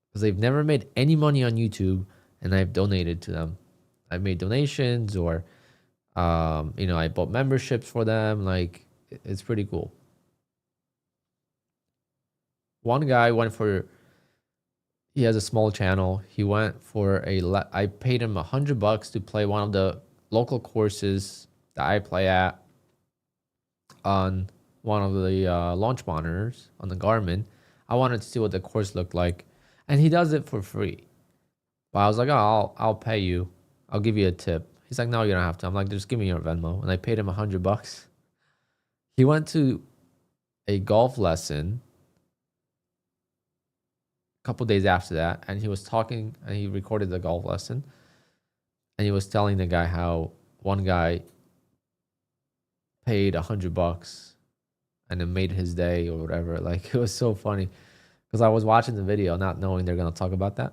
because they've never made any money on YouTube, and I've donated to them. I've made donations, or I bought memberships for them. Like, it's pretty cool. One guy he has a small channel. He went for I paid him $100 to play one of the local courses that I play at on one of the launch monitors on the Garmin. I wanted to see what the course looked like, and he does it for free. But I was like, oh, I'll pay you. I'll give you a tip. He's like, no, you don't have to. I'm like, just give me your Venmo, and I paid him $100. He went to a golf lesson couple days after that, and he was talking, and he recorded the golf lesson, and he was telling the guy how one guy paid $100 and it made his day or whatever. Like, it was so funny because I was watching the video not knowing they're going to talk about that.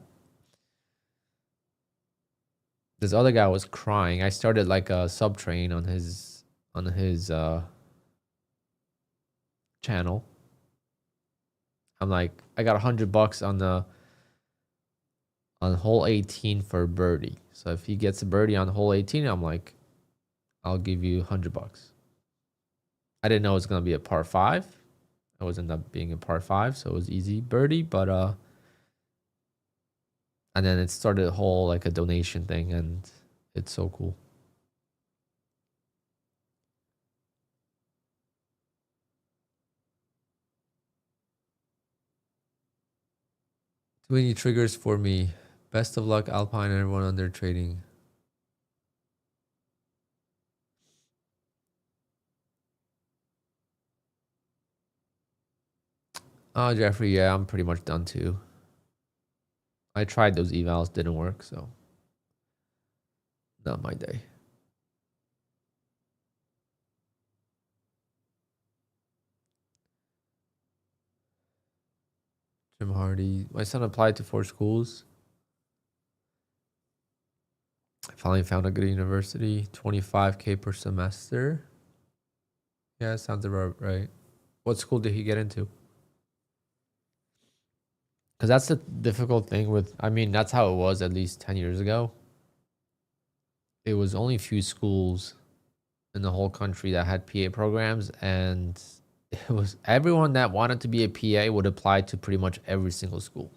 This other guy was crying. I started like a sub train on his on his channel. I'm like, I got $100 on hole 18 for birdie. So if he gets a birdie on hole 18, I'm like, I'll give you $100. I didn't know it was gonna be a par 5. It was ended up being a par 5, so it was easy birdie. But and then it started a whole like a donation thing, and it's so cool. Too many triggers for me. Best of luck, Alpine, and everyone on their trading. Oh, Jeffrey, yeah, I'm pretty much done too. I tried those evals, didn't work, so not my day. Jim Hardy. My son applied to 4 schools. I finally found a good university. $25K per semester. Yeah, sounds about right. What school did he get into? Because that's the difficult thing with, I mean, that's how it was at least 10 years ago. It was only a few schools in the whole country that had PA programs, and it was everyone that wanted to be a PA would apply to pretty much every single school.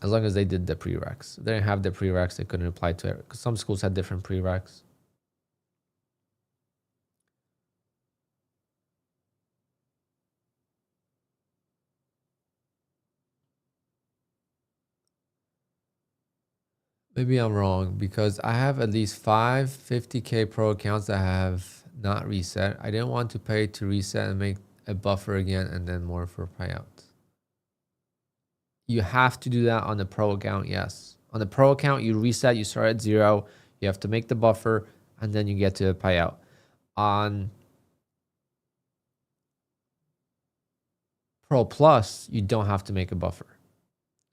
As long as they did the prereqs. If they didn't have the prereqs, they couldn't apply to it. Because some schools had different prereqs. Maybe I'm wrong because I have at least 5 50K pro accounts that have not reset. I didn't want to pay to reset and make a buffer again and then more for payouts. You have to do that on the pro account, yes. On the pro account, you reset, you start at 0, you have to make the buffer, and then you get to the payout. On Pro Plus, you don't have to make a buffer.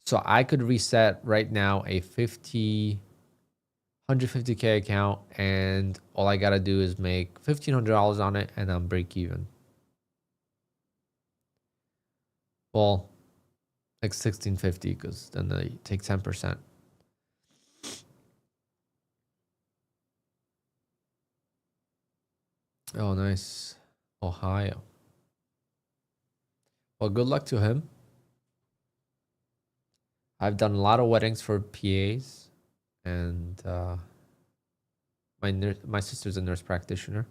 So I could reset right now a 150K account, and all I gotta do is make $1,500 on it, and I'm break even. Well, like 1650, because then they take 10%. Oh, nice. Ohio. Well, good luck to him. I've done a lot of weddings for PAs, and my sister's a nurse practitioner.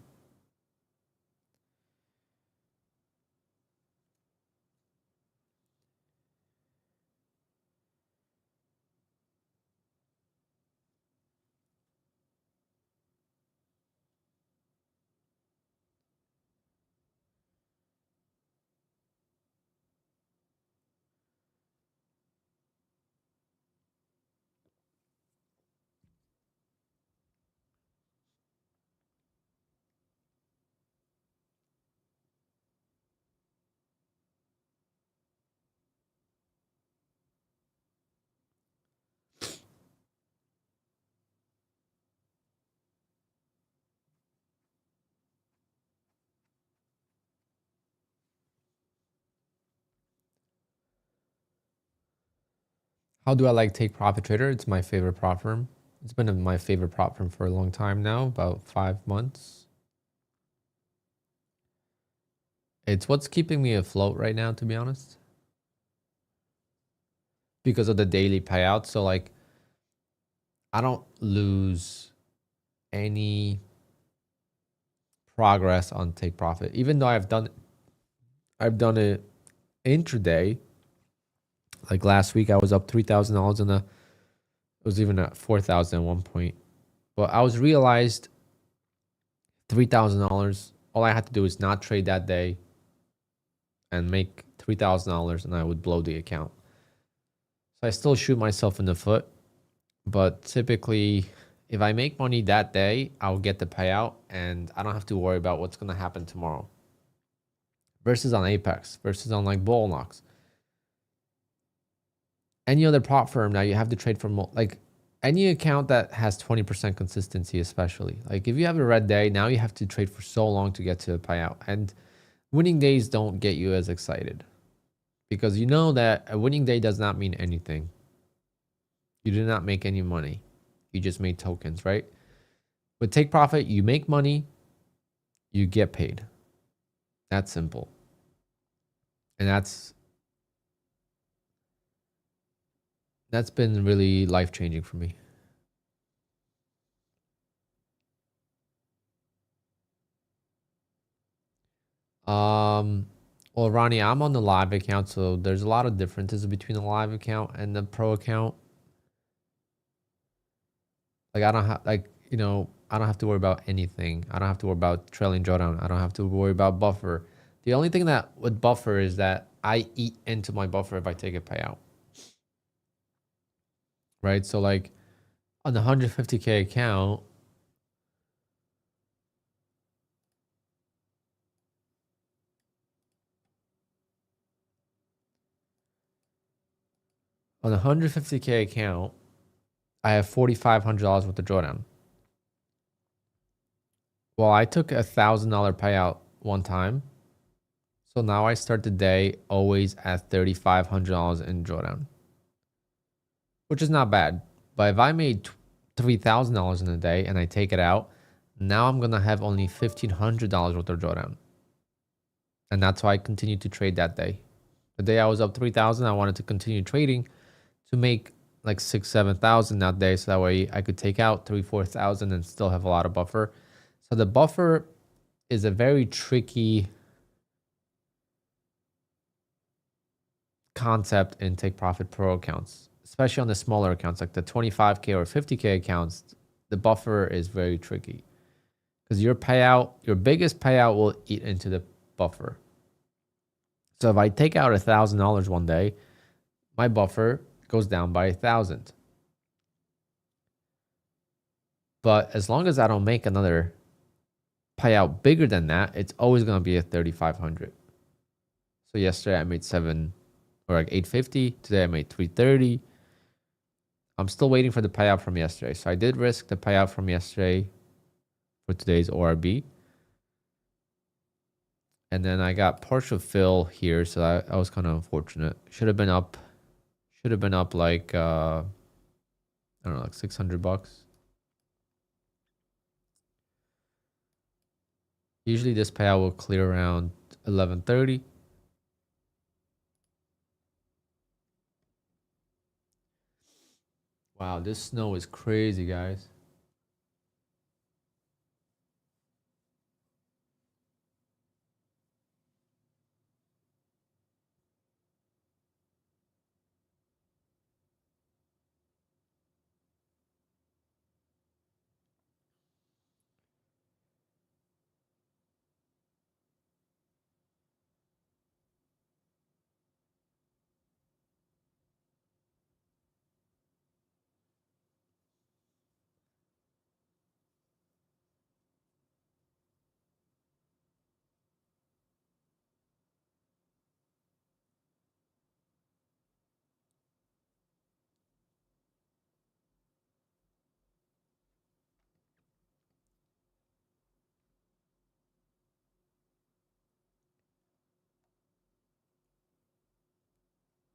How do I like Take Profit Trader? It's my favorite prop firm. It's been my favorite prop firm for a long time now, about 5 months. It's what's keeping me afloat right now, to be honest, because of the daily payout. So like, I don't lose any progress on Take Profit, even though I've done it intraday. Like last week, I was up $3,000 it was even at 4,000 at one point. But I was realized $3,000. All I had to do is not trade that day and make $3,000, and I would blow the account. So I still shoot myself in the foot, but typically, if I make money that day, I'll get the payout, and I don't have to worry about what's gonna happen tomorrow. Versus on Apex, versus on like Bull Knocks. Any other prop firm now, you have to trade for like any account that has 20% consistency, especially like if you have a red day, now you have to trade for so long to get to a payout, and winning days don't get you as excited because you know that a winning day does not mean anything. You did not make any money. You just made tokens, right? With take profit, you make money, you get paid. That's simple. And that's been really life-changing for me. Well, Ronnie, I'm on the live account, so there's a lot of differences between the live account and the pro account. Like I don't have I don't have to worry about anything. I don't have to worry about trailing drawdown. I don't have to worry about buffer. The only thing that with buffer is that I eat into my buffer if I take a payout. Right? So like on the 150K account, on the 150K account, I have $4,500 worth of drawdown. Well, I took $1,000 payout one time. So now I start the day always at $3,500 in drawdown, which is not bad. But if I made $3,000 in a day and I take it out, now I'm going to have only $1,500 worth of drawdown. And that's why I continued to trade that day. The day I was up 3,000, I wanted to continue trading to make like 6,000, 7,000 that day. So that way I could take out 3,000, 4,000 and still have a lot of buffer. So the buffer is a very tricky concept in Take Profit Pro accounts, especially on the smaller accounts like the 25K or 50K accounts. The buffer is very tricky because your biggest payout will eat into the buffer. So if I take out $1,000 one day, my buffer goes down by 1,000. But as long as I don't make another payout bigger than that, it's always going to be at 3,500. So yesterday I made 850. Today I made 330. I'm still waiting for the payout from yesterday. So I did risk the payout from yesterday for today's ORB. And then I got partial fill here. So I was kind of unfortunate. Should have been up like, I don't know, like $600. Usually this payout will clear around 11:30. Wow, this snow is crazy, guys.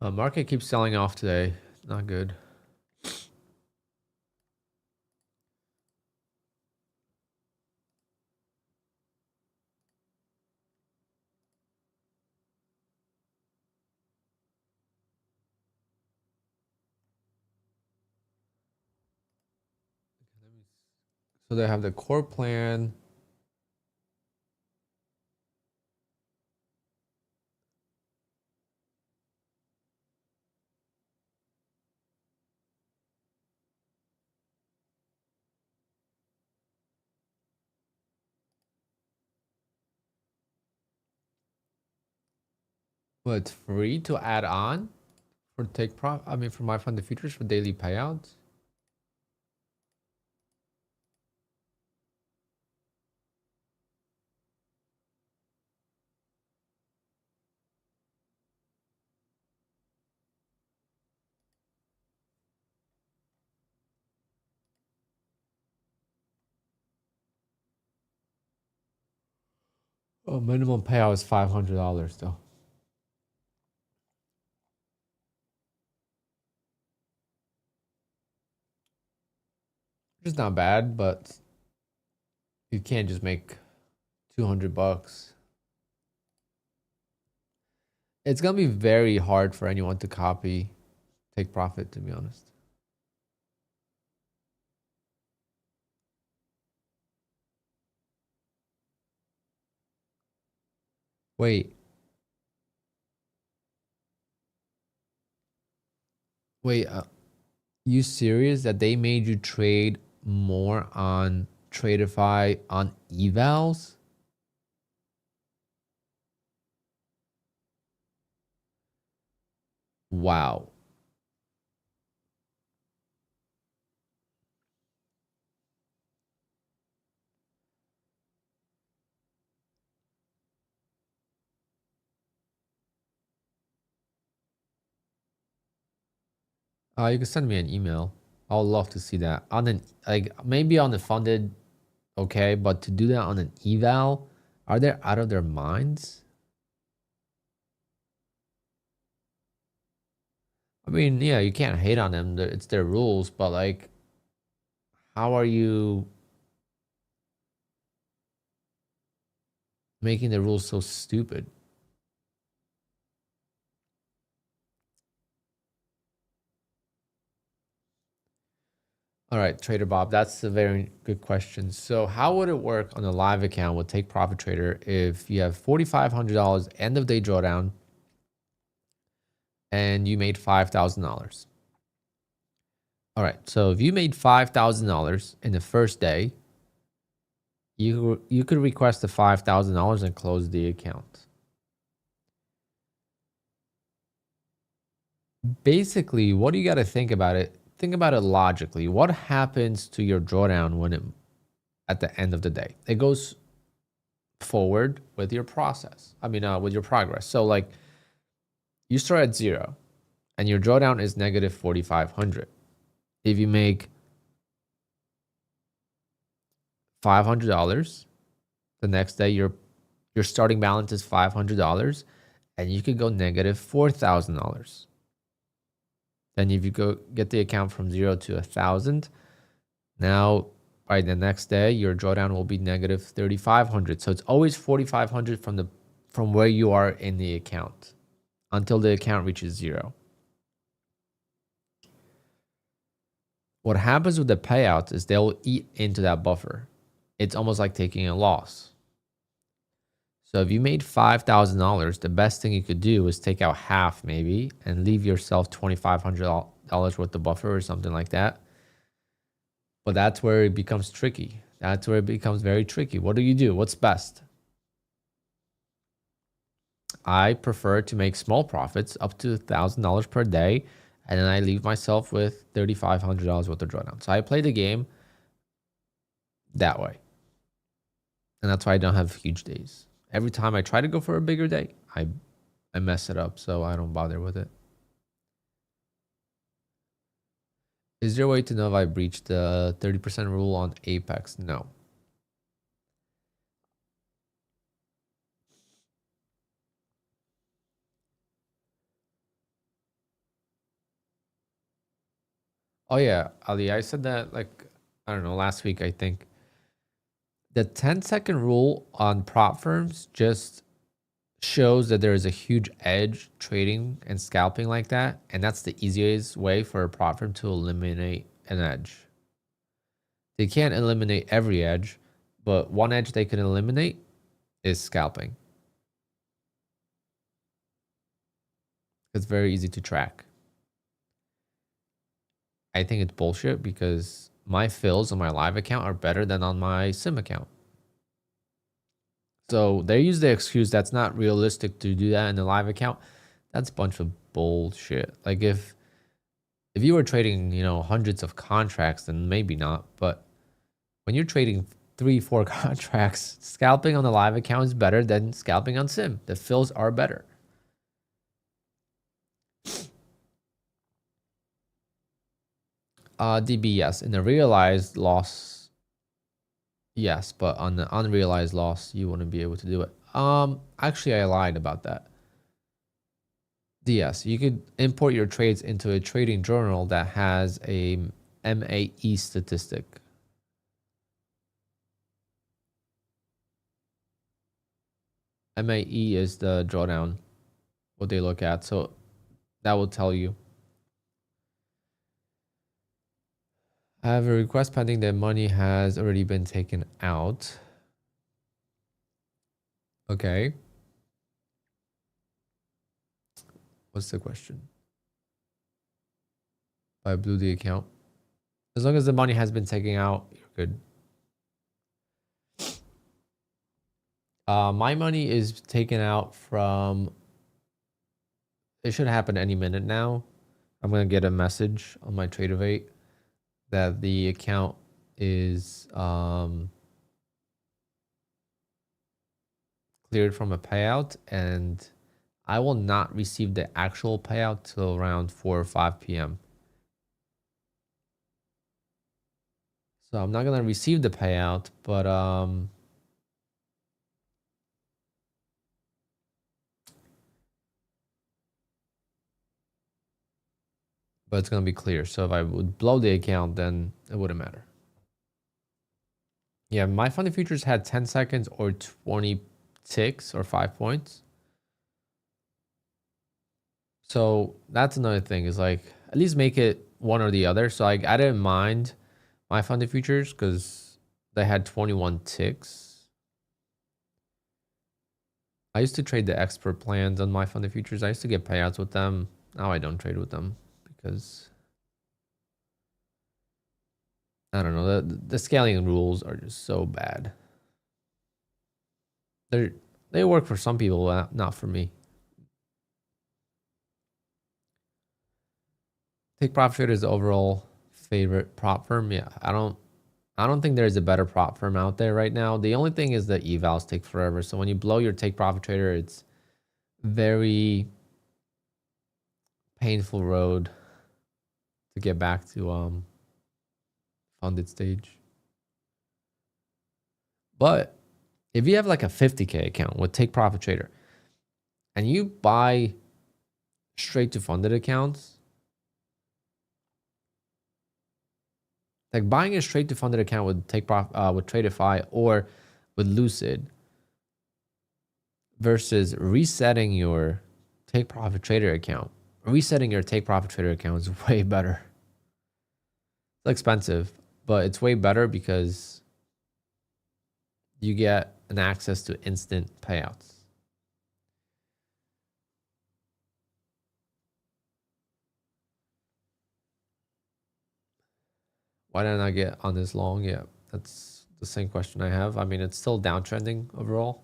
Market keeps selling off today. Not good. So they have the core plan. Well, it's free to add on for for my fund the futures for daily payouts. Oh, minimum payout is $500 though. It's not bad, but you can't just make $200. It's gonna be very hard for anyone to copy Take Profit, to be honest. Wait, wait, you serious that they made you trade more on Tradeify on evals? Wow. You can send me an email. I would love to see that. On an like maybe on the funded, okay, but to do that on an eval, are they out of their minds? I mean, yeah, you can't hate on them. It's their rules, but like, how are you making the rules so stupid? All right, Trader Bob, that's a very good question. So, how would it work on a live account with Take Profit Trader if you have $4,500 end of day drawdown and you made $5,000? All right, so if you made $5,000 in the first day, you could request the $5,000 and close the account. Basically, what do you got to think about it? Think about it logically. What happens to your drawdown when it at the end of the day? It goes forward with your process. I mean, with your progress. So like you start at 0 and your drawdown is negative 4,500. If you make $500, the next day your starting balance is $500 and you could go negative $4,000. Then if you go get the account from 0 to 1,000, now by the next day your drawdown will be negative 3,500. So it's always 4,500 from where you are in the account until the account reaches 0. What happens with the payouts is they'll eat into that buffer. It's almost like taking a loss. So if you made $5,000, the best thing you could do is take out half maybe and leave yourself $2,500 worth of buffer or something like that. But that's where it becomes tricky. That's where it becomes very tricky. What do you do? What's best? I prefer to make small profits up to $1,000 per day, and then I leave myself with $3,500 worth of drawdown. So I play the game that way. And that's why I don't have huge days. Every time I try to go for a bigger day, I mess it up, so I don't bother with it. Is there a way to know if I breached the 30% rule on Apex? No. Oh yeah, Ali, I said that like, I don't know, last week I think. The 10-second rule on prop firms just shows that there is a huge edge trading and scalping like that, and that's the easiest way for a prop firm to eliminate an edge. They can't eliminate every edge, but one edge they can eliminate is scalping. It's very easy to track. I think it's bullshit because my fills on my live account are better than on my sim account. So they use the excuse that's not realistic to do that in the live account. That's a bunch of bullshit. Like if you were trading, hundreds of contracts, then maybe not. But when you're trading 3-4 contracts, scalping on the live account is better than scalping on sim. The fills are better. DB, yes. In the realized loss, yes, but on the unrealized loss, you wouldn't be able to do it. Actually, I lied about that. Yes, you could import your trades into a trading journal that has a MAE statistic. MAE is the drawdown, what they look at. So that will tell you. I have a request pending that money has already been taken out. Okay. What's the question? I blew the account. As long as the money has been taken out, you're good. My money is taken out from, it should happen any minute now. I'm going to get a message on my Tradeovate that the account is cleared from a payout, and I will not receive the actual payout till around 4 or 5 p.m. So I'm not going to receive the payout, but it's going to be clear. So if I would blow the account, then it wouldn't matter. Yeah, my funded futures had 10 seconds or 20 ticks or 5 points. So that's another thing, is like, at least make it one or the other. So I didn't mind my funded futures because they had 21 ticks. I used to trade the expert plans on my funded futures. I used to get payouts with them. Now I don't trade with them because I don't know, the scaling rules are just so bad. They work for some people, not for me. Take Profit Trader is the overall favorite prop firm. Yeah, I don't think there's a better prop firm out there right now. The only thing is the evals take forever. So when you blow your Take Profit Trader, it's very painful road to get back to funded stage. But if you have like a 50K account with Take Profit Trader and you buy straight to funded accounts, like buying a straight to funded account with with Tradeify or with Lucid versus resetting your Take Profit Trader account. Resetting your Take Profit Trader account is way better. It's expensive, but it's way better because you get an access to instant payouts. Why didn't I get on this long? Yeah, that's the same question I have. I mean, it's still downtrending overall.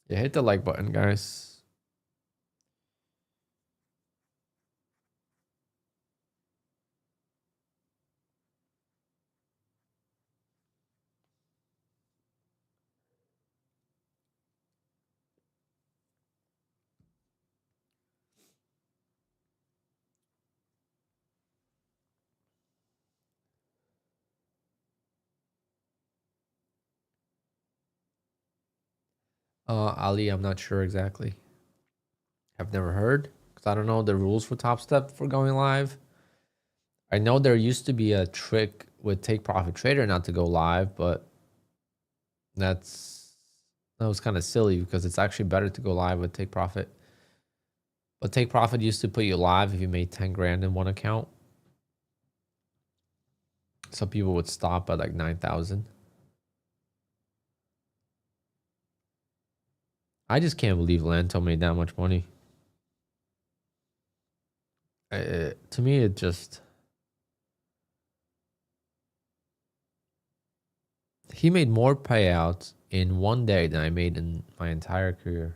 Yeah, hit the like button, guys. Ali, I'm not sure exactly. I've never heard because I don't know the rules for Top Step for going live. I know there used to be a trick with Take Profit Trader not to go live, but that was kind of silly because it's actually better to go live with Take Profit. But Take Profit used to put you live if you made 10 grand in one account. Some people would stop at like 9,000. I just can't believe Lanto made that much money. To me, it just... He made more payouts in one day than I made in my entire career.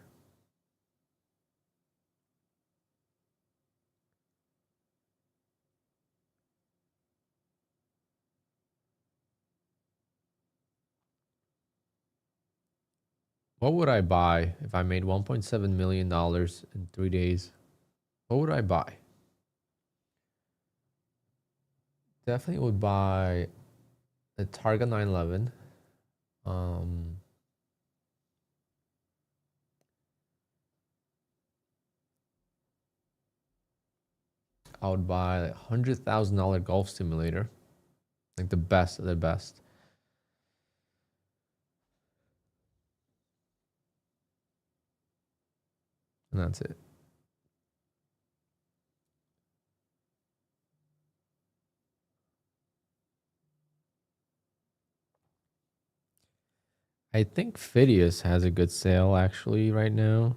What would I buy if I made $1.7 million in 3 days? What would I buy? Definitely would buy the Targa 911. I would buy like $100,000 golf simulator, like the best of the best. And that's it. I think Phidias has a good sale actually right now.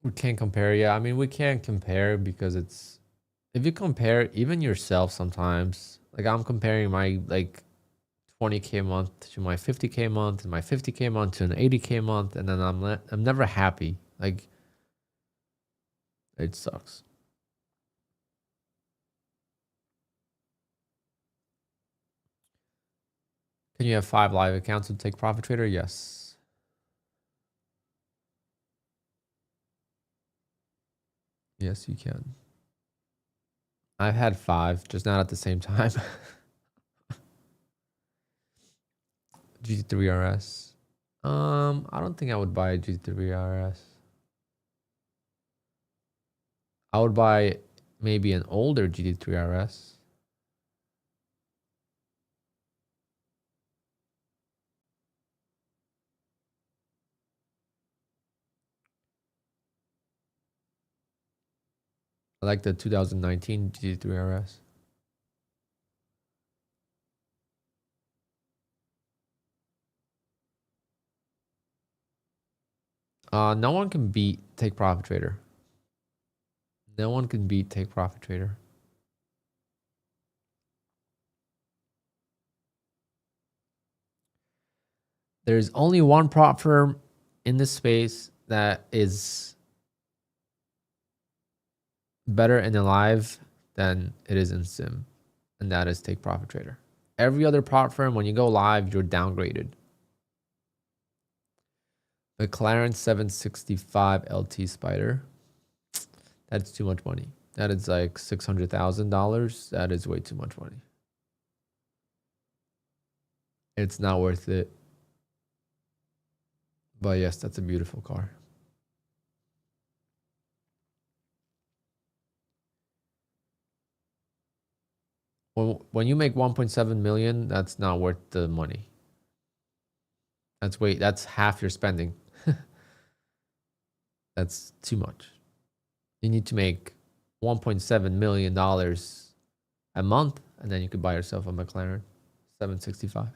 We can't compare. Yeah, I mean, we can't compare because it's, if you compare even yourself sometimes, like I'm comparing my like 20K month to my 50K month and my 50K month to an 80K month, and then I'm never happy. Like it sucks. Can you have 5 live accounts to take Profit Trader? Yes. Yes, you can. I've had 5, just not at the same time. GT3 RS. I don't think I would buy a GT3 RS. I would buy maybe an older GT3 RS. I like the 2019 GT3 RS. No one can beat Take Profit Trader. No one can beat Take Profit Trader. There's only one prop firm in this space that is better in the live than it is in sim, and that is Take Profit Trader. Every other prop firm, when you go live, you're downgraded. McLaren 765 LT Spider. That's too much money. That is like $600,000. That is way too much money. It's not worth it. But yes, that's a beautiful car. When you make 1.7 million, that's not worth the money. That's half your spending. That's too much. You need to make $1.7 million a month, and then you could buy yourself a McLaren 765.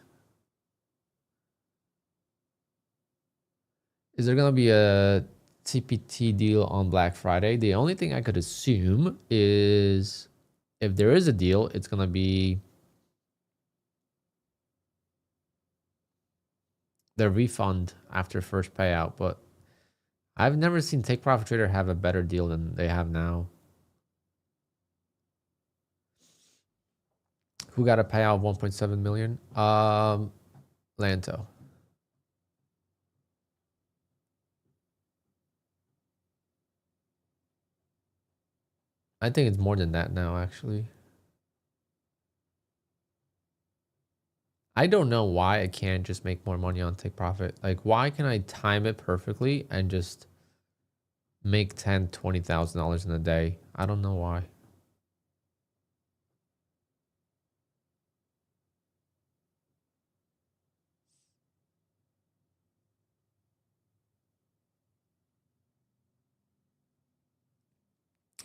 Is there going to be a TPT deal on Black Friday? The only thing I could assume is if there is a deal, it's going to be the refund after first payout. But I've never seen Take Profit Trader have a better deal than they have now. Who got a payout of 1.7 million? Lanto. I think it's more than that now, actually. I don't know why I can't just make more money on Take Profit. Like, why can I time it perfectly and just make $10,000, $20,000 in a day? I don't know why.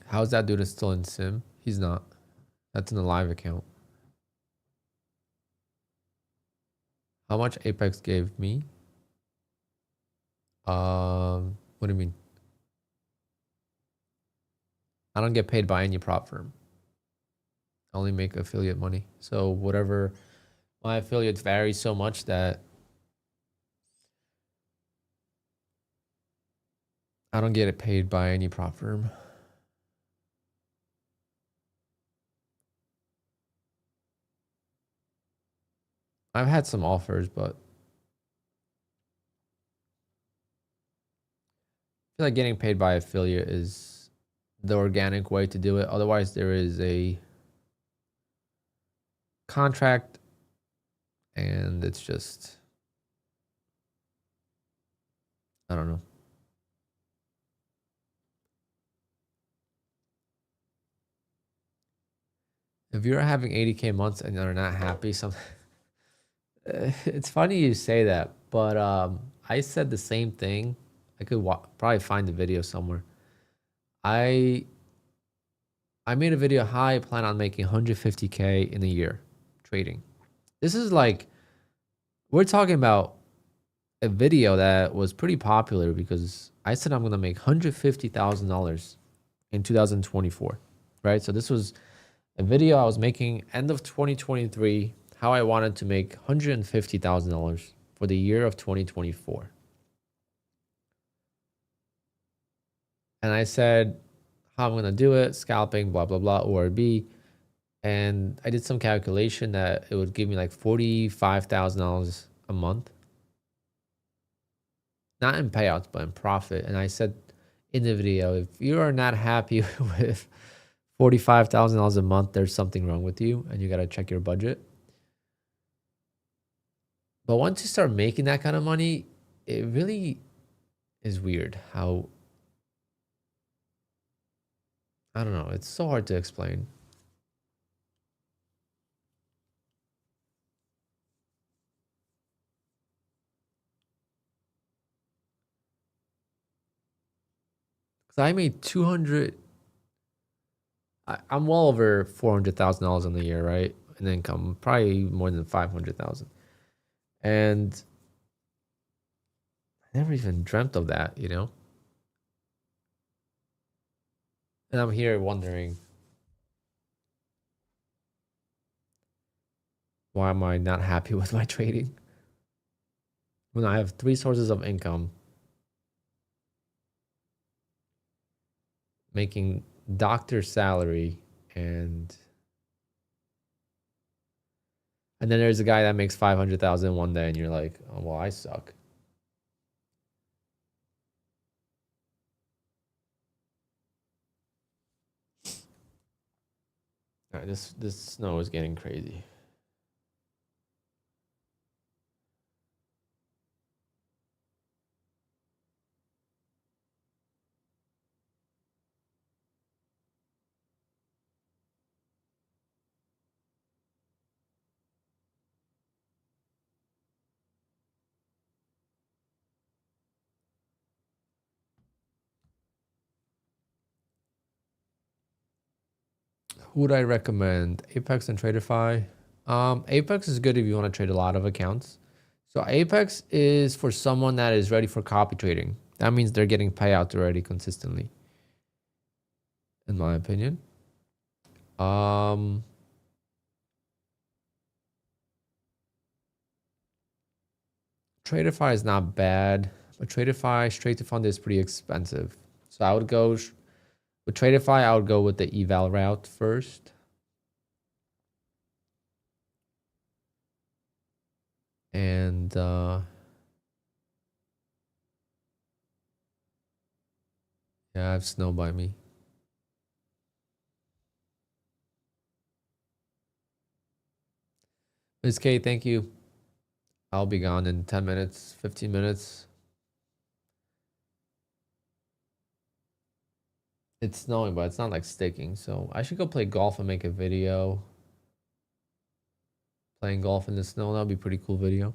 How's that dude still in Sim? He's not. That's in the live account. How much Apex gave me? What do you mean? I don't get paid by any prop firm. I only make affiliate money. So whatever My affiliate varies so much that I don't get it paid by any prop firm. I've had some offers, but I feel like getting paid by affiliate is the organic way to do it. Otherwise, there is a contract and it's just, I don't know. If you're having 80K months and you're not happy, it's funny you say that, but I said the same thing. I could probably find the video somewhere. I made a video. Hi, I plan on making 150K in a year trading. This is like, we're talking about a video that was pretty popular because I said I'm gonna make $150,000 in 2024, right? So this was a video I was making end of 2023, how I wanted to make $150,000 for the year of 2024. And I said how I'm gonna do it, scalping, blah, blah, blah, ORB. And I did some calculation that it would give me like $45,000 a month. Not in payouts, but in profit. And I said in the video, if you are not happy with $45,000 a month, there's something wrong with you and you got to check your budget. But once you start making that kind of money, it really is weird how, I don't know, it's so hard to explain. Because I made 200, I'm well over $400,000 in the year, right? In income, probably more than 500,000. And I never even dreamt of that, you know? And I'm here wondering, why am I not happy with my trading? When I have 3 sources of income, making doctor salary, and then there's a guy that makes 500,000 one day and you're like, oh, well, I suck. All right, this snow is getting crazy. Who would I recommend? Apex and Traderify. Apex is good if you want to trade a lot of accounts. So Apex is for someone that is ready for copy trading. That means they're getting payouts already consistently, in my opinion. Traderify is not bad, but Traderify straight to fund is pretty expensive. So I would go with Traderify. I would go with the eval route first. And yeah, I have snow by me. Ms. K, thank you. I'll be gone in 10 minutes, 15 minutes. It's snowing, but it's not like sticking. So I should go play golf and make a video. Playing golf in the snow, that would be a pretty cool video.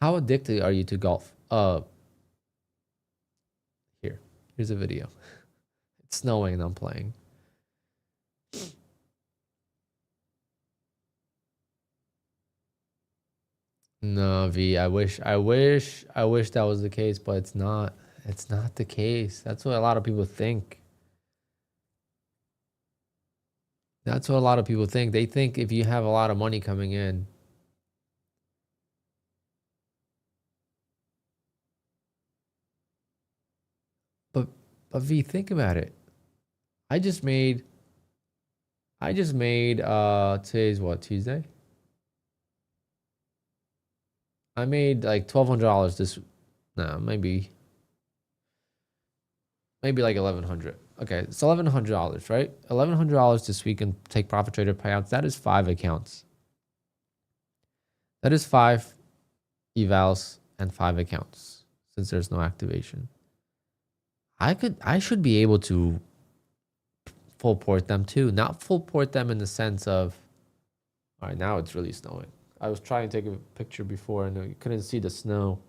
How addicted are you to golf? Here's a video. It's snowing and I'm playing. No, V, I wish that was the case, but it's not. It's not the case. That's what a lot of people think. That's what a lot of people think. They think if you have a lot of money coming in, But V, think about it. I just made today's what, Tuesday? I made like $1,200 this, no, maybe like 1,100. Okay, it's $1,100, right? $1,100 this week in take profit trader payouts. That is 5 accounts. That is 5 evals and 5 accounts since there's no activation. I should be able to full port them too. Not full port them in the sense of, all right, now it's really snowing. I was trying to take a picture before and you couldn't see the snow.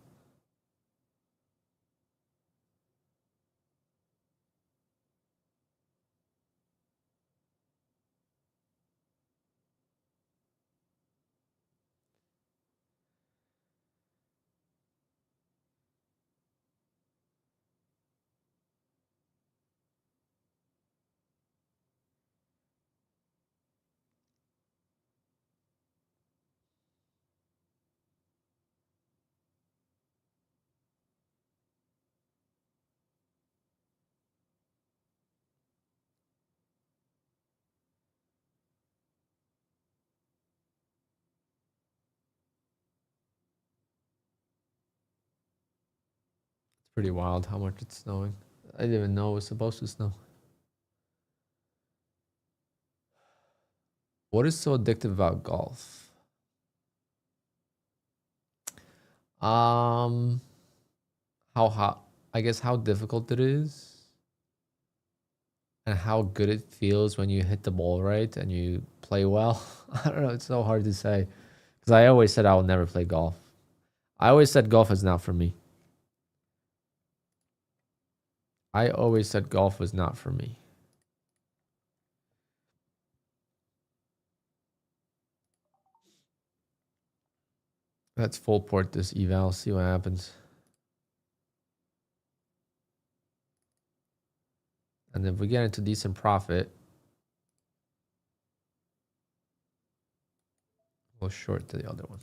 It's pretty wild how much it's snowing. I didn't even know it was supposed to snow. What is so addictive about golf? How hot, I guess how difficult it is and how good it feels when you hit the ball right and you play well. I don't know, it's so hard to say because I always said I will never play golf. I always said golf is not for me. I always said golf was not for me. Let's full port this eval, see what happens. And if we get into decent profit, we'll short the other one.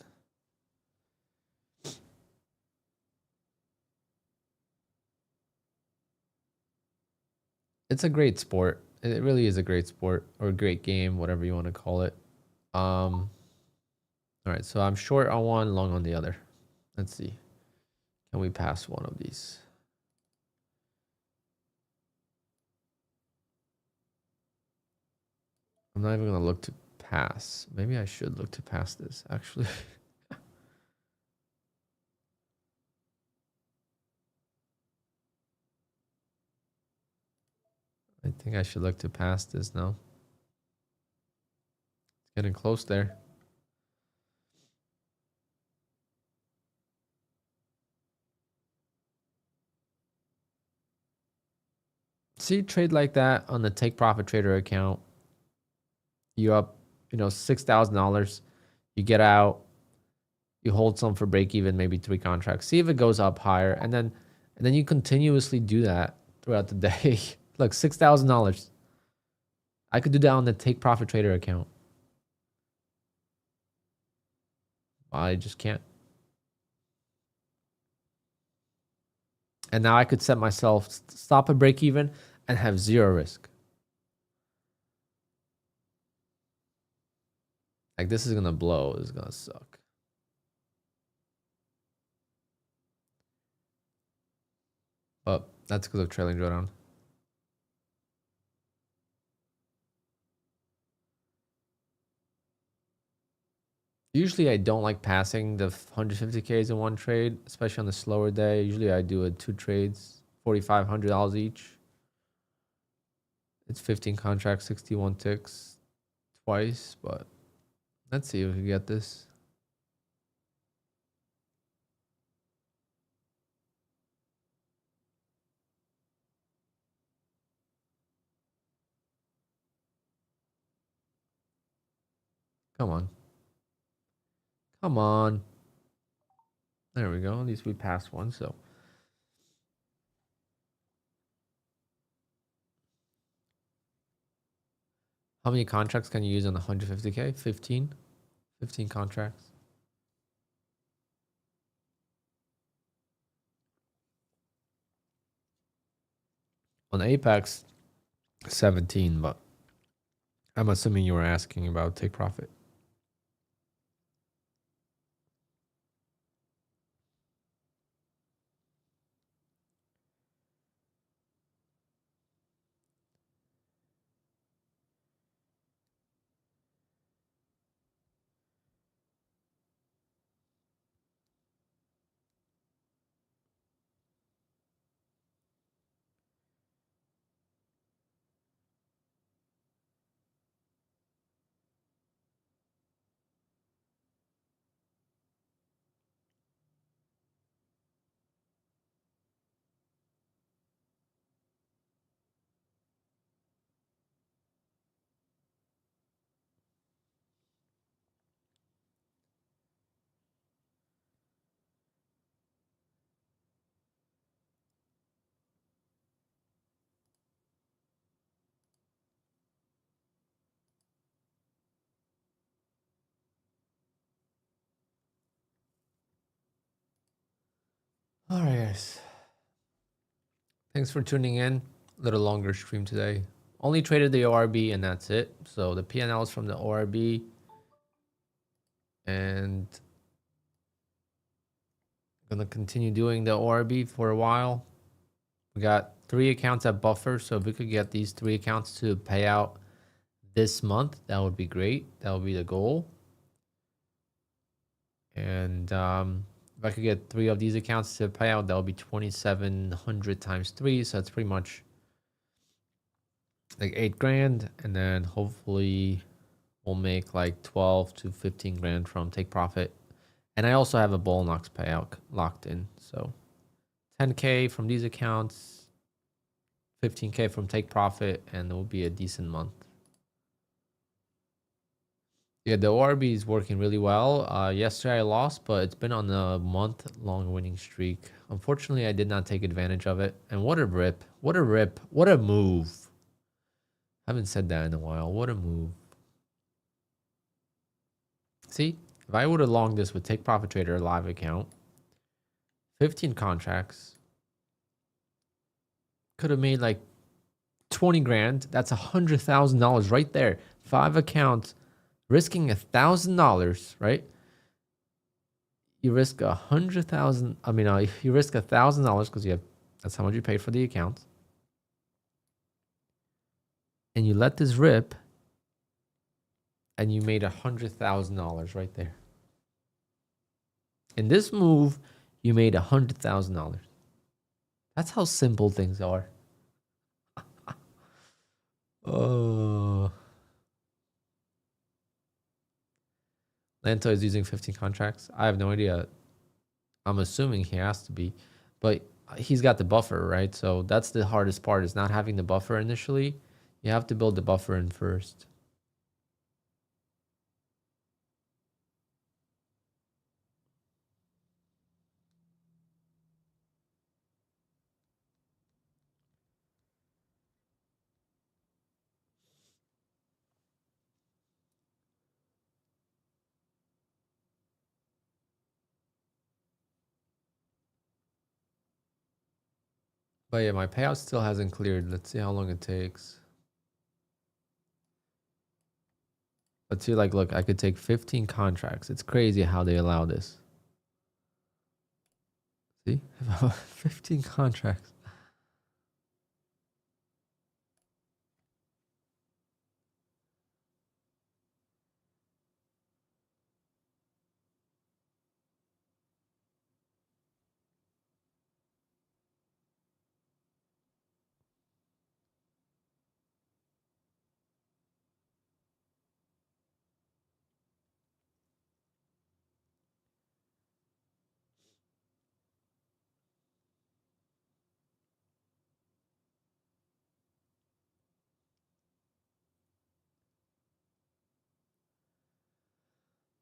It's a great sport. It really is a great sport or a great game, whatever you want to call it. All right, so I'm short on one, long on the other. Let's see. Can we pass one of these? I'm not even going to look to pass. Maybe I should look to pass this, actually. I think I should look to pass this now. It's getting close there. See, trade like that on the Take Profit Trader account. You up, $6,000. You get out. You hold some for break even, maybe 3 contracts. See if it goes up higher, and then you continuously do that throughout the day. Look, $6,000. I could do that on the Take Profit Trader account. I just can't. And now I could set myself stop at break even and have 0 risk. Like, this is gonna blow. This is gonna suck. But that's because of trailing drawdown. Usually I don't like passing the 150Ks in one trade, especially on the slower day. Usually I do 2 trades, $4,500 each. It's 15 contracts, 61 ticks twice, but let's see if we can get this. Come on. Come on. There we go. At least we passed one, so. How many contracts can you use on the 150K? 15? 15 contracts. On Apex, 17, but I'm assuming you were asking about take profit. All right, guys. Thanks for tuning in. A little longer stream today. Only traded the ORB and that's it. So the PNL is from the ORB. And I'm gonna continue doing the ORB for a while. We got 3 accounts at buffer. So if we could get these 3 accounts to pay out this month, that would be great. That would be the goal. And if I could get 3 of these accounts to pay out, that would be 2,700 times 3. So that's pretty much like 8 grand. And then hopefully we'll make like 12 to 15 grand from take profit. And I also have a Bull Knox payout locked in. So 10K from these accounts, 15K from take profit, and it will be a decent month. Yeah, the ORB is working really well. Yesterday I lost, but it's been on a month-long winning streak. Unfortunately, I did not take advantage of it. And what a rip. What a rip. What a move. Haven't said that in a while. What a move. See, if I would have longed this with Take Profit Trader live account, 15 contracts, could have made like 20 grand. That's $100,000 right there. 5 accounts, risking $1,000, right? You risk 100,000. I mean, you risk $1,000 because that's how much you paid for the account. And you let this rip and you made $100,000 right there. In this move, you made $100,000. That's how simple things are. Oh. Lanto is using 15 contracts. I have no idea. I'm assuming he has to be, but he's got the buffer, right? So that's the hardest part, is not having the buffer initially. You have to build the buffer in first. But yeah, my payout still hasn't cleared. Let's see how long it takes. Let's see, like, look, I could take 15 contracts. It's crazy how they allow this. See? 15 contracts.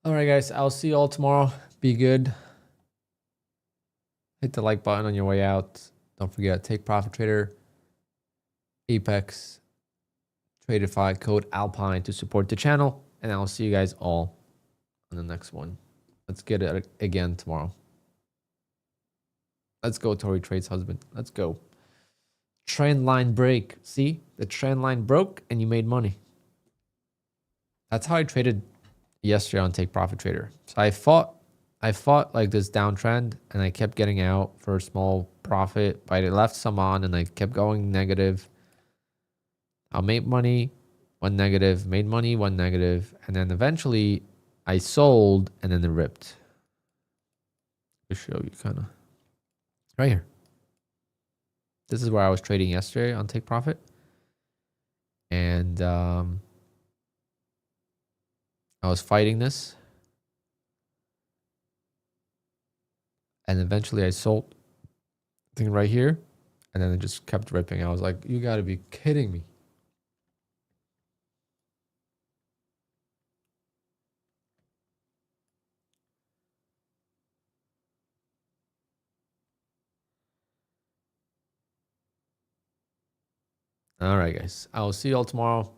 All right, guys. I'll see you all tomorrow. Be good. Hit the like button on your way out. Don't forget, Take Profit Trader, Apex, Tradify, code Alpine to support the channel. And I'll see you guys all on the next one. Let's get it again tomorrow. Let's go, Tory Trade's husband. Let's go. Trend line break. See, the trend line broke and you made money. That's how I traded yesterday on Take Profit Trader. So I fought like this downtrend and I kept getting out for a small profit, but I left some on and I kept going negative. I'll make money, one negative, made money, one negative, and then eventually I sold and then it ripped. To show you kind of right here. This is where I was trading yesterday on Take Profit. And I was fighting this. And eventually I sold thing right here. And then it just kept ripping. I was like, you gotta be kidding me. All right, guys. I will see you all tomorrow.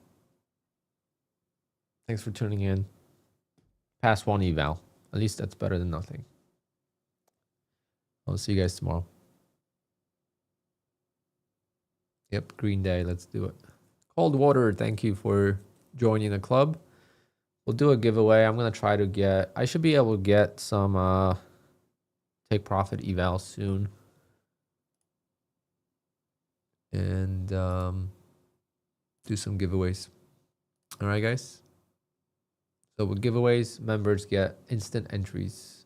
Thanks for tuning in. Pass one eval. At least that's better than nothing. I'll see you guys tomorrow. Yep, Green Day. Let's do it. Cold Water, thank you for joining the club. We'll do a giveaway. I'm going to try to get... I should be able to get some Take Profit eval soon. And do some giveaways. All right, guys. So with giveaways, members get instant entries.